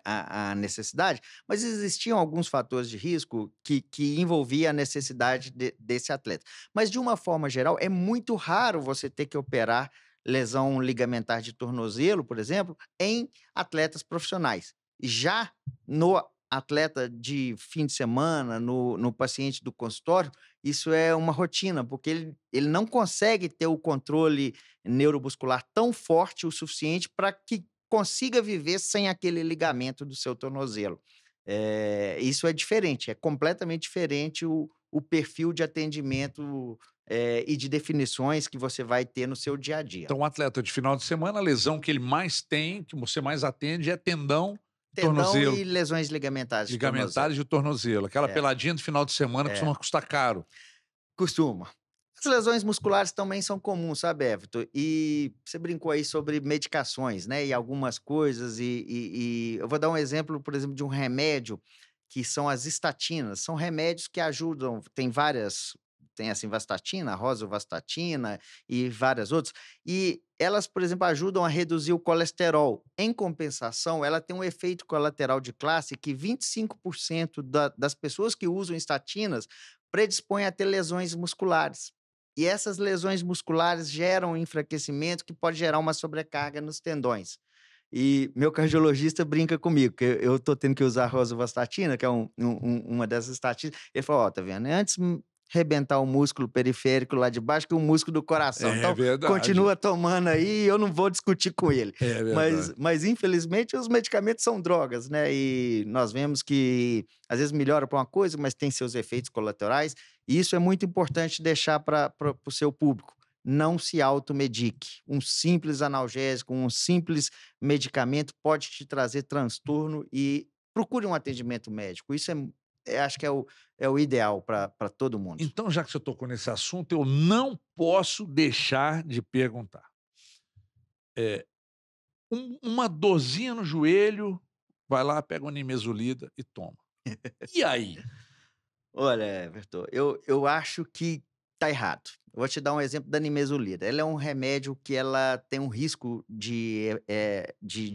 a necessidade, mas existiam alguns fatores de risco que envolvia a necessidade desse atleta. Mas, de uma forma geral, é muito raro você ter que operar lesão ligamentar de tornozelo, por exemplo, em atletas profissionais. Já no atleta de fim de semana, no paciente do consultório, isso é uma rotina, porque ele não consegue ter o controle neuromuscular tão forte o suficiente para que consiga viver sem aquele ligamento do seu tornozelo. Isso é diferente, é completamente diferente o perfil de atendimento, e de definições que você vai ter no seu dia a dia. Então, o atleta de final de semana, a lesão que ele mais tem, que você mais atende, é tendão, Tendão tornozelo, e lesões ligamentares de tornozelo. ligamentares e o tornozelo. Aquela É, peladinha do final de semana é. costuma custar caro. Costuma. As lesões musculares também são comuns, sabe, Everton? E você brincou aí sobre medicações, né? E algumas coisas. E eu vou dar um exemplo, por exemplo, de um remédio que são as estatinas. São remédios que ajudam. Tem várias. Tem assim, vastatina, rosuvastatina e várias outras. E elas, por exemplo, ajudam a reduzir o colesterol. Em compensação, ela tem um efeito colateral de classe que 25% das pessoas que usam estatinas predispõe a ter lesões musculares. E essas lesões musculares geram um enfraquecimento que pode gerar uma sobrecarga nos tendões. E meu cardiologista brinca comigo, que eu tô tendo que usar a rosuvastatina, que é uma dessas estatinas. Ele falou: Ó, tá vendo? Antes rebentar o músculo periférico lá de baixo que o músculo do coração. É Então, verdade. continua tomando aí e eu não vou discutir com ele. É Mas, verdade. mas, infelizmente, os medicamentos são drogas, né? E nós vemos que às vezes melhora para uma coisa, mas tem seus efeitos colaterais. E isso é muito importante deixar para o seu público. Não se automedique. Um simples analgésico, um simples medicamento pode te trazer transtorno e procure um atendimento médico. Isso acho que é o ideal para todo mundo. Então, já que você tocou nesse assunto, eu não posso deixar de perguntar. Uma dorzinha no joelho, vai lá, pega uma nimesulida e toma. E aí? Olha, Everton, eu acho que tá errado. Eu vou te dar um exemplo da nimesulida. Ela é um remédio que ela tem um risco de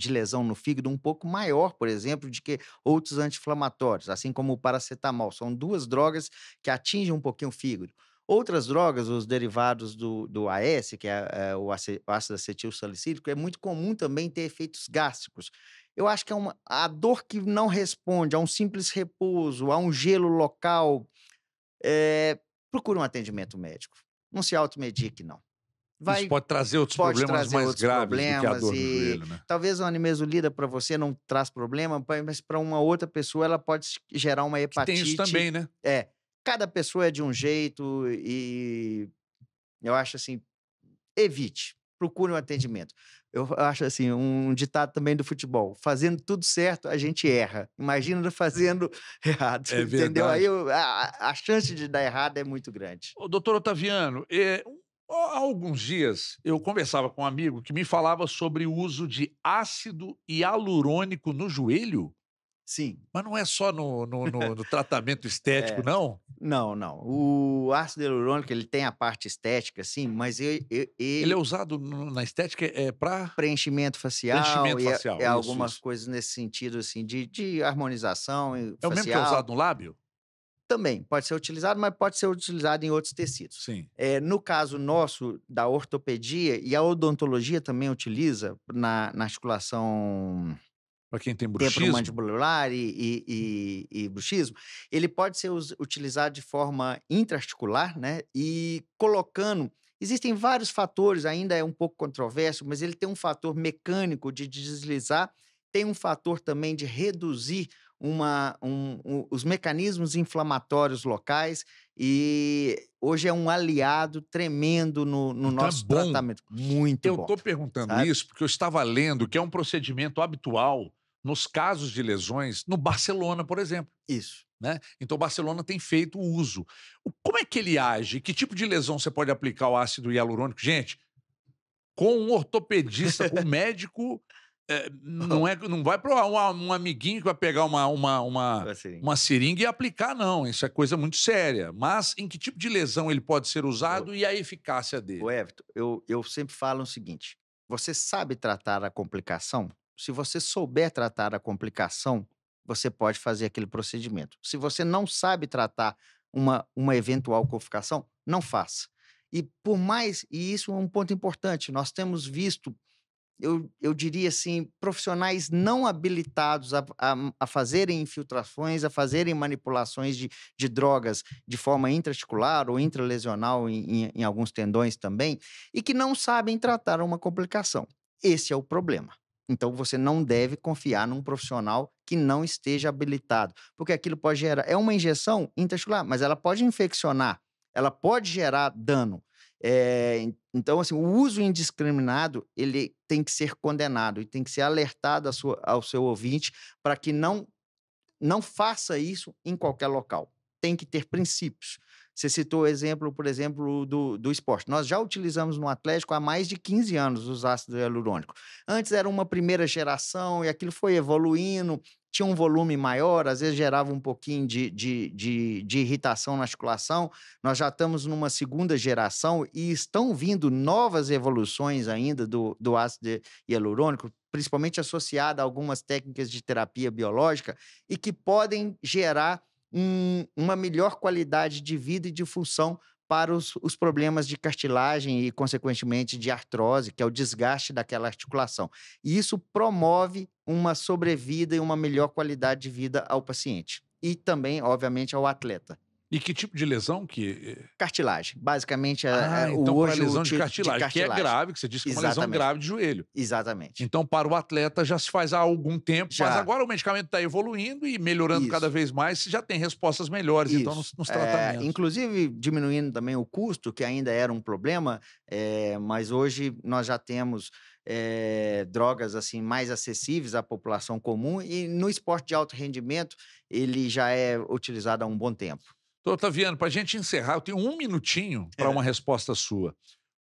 lesão no fígado um pouco maior, por exemplo, de que outros anti-inflamatórios, assim como o paracetamol. São 2 drogas que atingem um pouquinho o fígado. Outras drogas, os derivados do AS, que é o ácido acetil salicílico, é muito comum também ter efeitos gástricos. Eu acho que a dor que não responde a um simples repouso, a um gelo local, procure um atendimento médico. Não se automedique, não. Isso pode trazer outros Pode problemas trazer mais outros graves do que a problemas dor no e joelho, né? talvez uma nimesulida para você não traz problema, mas para uma outra pessoa ela pode gerar uma Que tem isso hepatite. também, né? Cada pessoa é de um jeito e eu acho assim, evite, procure um atendimento. Eu acho assim, um ditado também do futebol: fazendo tudo certo, a gente erra. Imagina fazendo errado, É entendeu? Aí verdade. a chance de dar errado é muito grande. Ô, doutor Otaviano, Há alguns dias eu conversava com um amigo que me falava sobre o uso de ácido hialurônico no joelho, Sim. mas não é só no tratamento estético, É. não? Não, não. O ácido hialurônico, ele tem a parte estética, sim, mas Ele é ele usado na estética para preenchimento facial preenchimento e facial. Isso, algumas isso. coisas nesse sentido, assim, de harmonização É o mesmo que é facial. usado no lábio? Também pode ser utilizado, mas pode ser utilizado em outros tecidos. Sim. No caso nosso, da ortopedia, e a odontologia também utiliza na articulação Para quem tem bruxismo? temporomandibular e bruxismo, ele pode ser utilizado de forma intraarticular, né, e colocando existem vários fatores, ainda é um pouco controverso, mas ele tem um fator mecânico de deslizar, tem um fator também de reduzir os mecanismos inflamatórios locais, e hoje é um aliado tremendo no Então é nosso bom. tratamento. Muito Eu bom, estou perguntando sabe? isso porque eu estava lendo que é um procedimento habitual nos casos de lesões no Barcelona, por exemplo. Isso. Né? Então, o Barcelona tem feito o uso. Como é que ele age? Que tipo de lesão você pode aplicar o ácido hialurônico? Gente, com um ortopedista, com um médico, não vai para um amiguinho que vai pegar Assim, uma seringa e aplicar, não. Isso é coisa muito séria. Mas em que tipo de lesão ele pode ser usado e a eficácia ô dele? Everton, eu sempre falo o seguinte: você sabe tratar a complicação? Se você souber tratar a complicação, você pode fazer aquele procedimento. Se você não sabe tratar uma eventual complicação, não faça. E isso é um ponto importante, nós temos visto, eu diria assim, profissionais não habilitados a fazerem infiltrações, a fazerem manipulações de drogas de forma intraarticular ou intralesional em alguns tendões também, e que não sabem tratar uma complicação. Esse é o problema. Então você não deve confiar num profissional que não esteja habilitado, porque aquilo pode gerar. É uma injeção intraarticular, mas ela pode infeccionar, ela pode gerar dano. Então, assim, o uso indiscriminado, ele tem que ser condenado e tem que ser alertado ao seu ouvinte para que não faça isso em qualquer local. Tem que ter princípios. Você citou o exemplo, por exemplo, do esporte. Nós já utilizamos no Atlético há mais de 15 anos os ácidos hialurônicos. Antes era uma primeira geração e aquilo foi evoluindo, tinha um volume maior, às vezes gerava um pouquinho de irritação na articulação. Nós já estamos numa segunda geração e estão vindo novas evoluções ainda do ácido hialurônico, principalmente associada a algumas técnicas de terapia biológica, e que podem gerar uma melhor qualidade de vida e de função para os problemas de cartilagem e, consequentemente, de artrose, que é o desgaste daquela articulação. E isso promove uma sobrevida e uma melhor qualidade de vida ao paciente. E também, obviamente, ao atleta. E que tipo de lesão que. Cartilagem. Basicamente, Então, para hoje o lesão de tipo de cartilagem, que é cartilagem. grave, que você disse que é uma lesão Exatamente. grave de joelho. Exatamente. Então, para o atleta já se faz há algum tempo, mas Já. agora o medicamento está evoluindo e melhorando cada Isso. vez mais, já tem respostas melhores, então, Isso. nos tratamentos. Inclusive diminuindo também o custo, que ainda era um problema, mas hoje nós já temos, drogas, assim, mais acessíveis à população comum, e no esporte de alto rendimento ele já é utilizado há um bom tempo. Doutor Otaviano, para a gente encerrar, eu tenho um minutinho para uma resposta sua.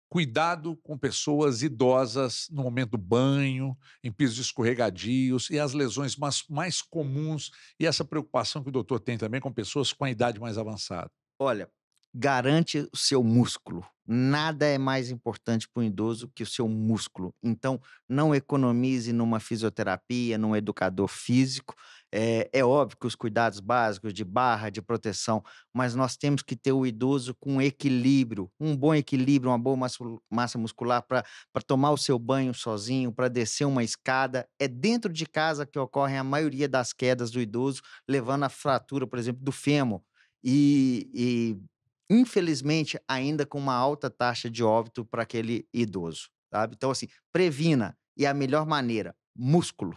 Cuidado com pessoas idosas no momento do banho, em pisos escorregadios e as lesões mais comuns e essa preocupação que o doutor tem também com pessoas com a idade mais avançada. Olha, garante o seu músculo. Nada é mais importante para o idoso que o seu músculo. Então, não economize numa fisioterapia, num educador físico. É óbvio que os cuidados básicos de barra, de proteção, mas nós temos que ter o idoso com equilíbrio, um bom equilíbrio, uma boa massa muscular para tomar o seu banho sozinho, para descer uma escada. É dentro de casa que ocorrem a maioria das quedas do idoso, levando à fratura, por exemplo, do fêmur. E infelizmente, ainda com uma alta taxa de óbito para aquele idoso, sabe. Então, assim, previna, e a melhor maneira, músculo,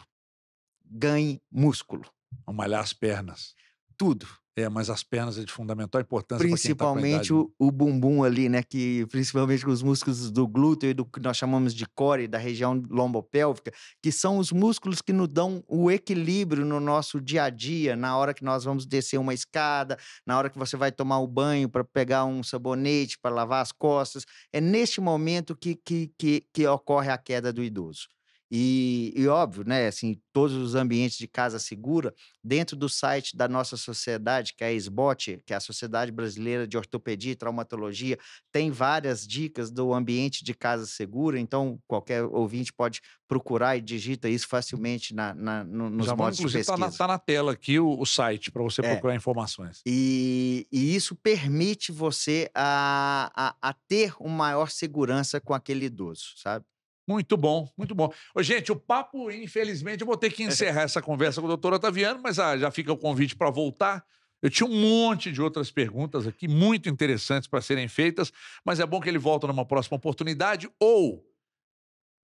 ganhe músculo, Malhar as pernas. tudo. Mas as pernas é de fundamental importância para quem está com a Principalmente idade, né? o bumbum ali, né, que principalmente os músculos do glúteo e do que nós chamamos de core, da região lombopélvica, que são os músculos que nos dão o equilíbrio no nosso dia a dia, na hora que nós vamos descer uma escada, na hora que você vai tomar o banho para pegar um sabonete, para lavar as costas. É neste momento que ocorre a queda do idoso. E óbvio, né, assim, todos os ambientes de casa segura, dentro do site da nossa sociedade, que é a SBOT, que é a Sociedade Brasileira de Ortopedia e Traumatologia, tem várias dicas do ambiente de casa segura, então qualquer ouvinte pode procurar e digita isso facilmente nos Já vamos, modos de inclusive, pesquisa. tá na tela aqui o site para você É. procurar informações. E isso permite você a ter uma maior segurança com aquele idoso, sabe? Muito bom, muito bom. Ô, gente, o papo, infelizmente, eu vou ter que encerrar essa conversa com o doutor Otaviano, mas já fica o convite para voltar. Eu tinha um monte de outras perguntas aqui, muito interessantes para serem feitas, mas é bom que ele volta numa próxima oportunidade, ou,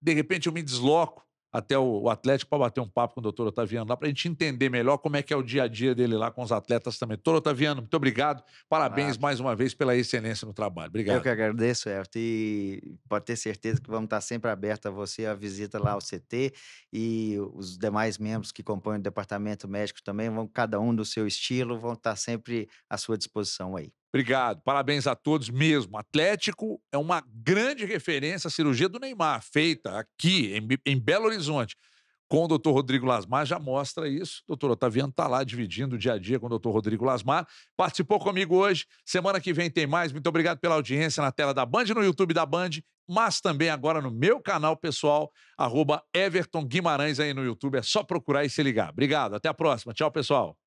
de repente, eu me desloco até o Atlético para bater um papo com o doutor Otaviano lá, para a gente entender melhor como é que é o dia a dia dele lá com os atletas também. Doutor Otaviano, muito obrigado. Parabéns Ah, mais uma vez pela excelência no trabalho. eu que Obrigado. agradeço, Everton, e pode ter certeza que vamos estar sempre aberto a você, a visita lá ao CT, e os demais membros que compõem o departamento médico também vão, cada um do seu estilo, vão estar sempre à sua disposição aí. Obrigado, parabéns a todos mesmo. Atlético é uma grande referência à cirurgia do Neymar, feita aqui em Belo Horizonte, com o doutor Rodrigo Lasmar, já mostra isso. O doutor Otaviano está lá dividindo o dia a dia com o doutor Rodrigo Lasmar. Participou comigo hoje. Semana que vem tem mais. Muito obrigado pela audiência na tela da Band, no YouTube da Band, mas também agora no meu canal pessoal, @Everton Guimarães aí no YouTube. É só procurar e se ligar. Obrigado, até a próxima. Tchau, pessoal.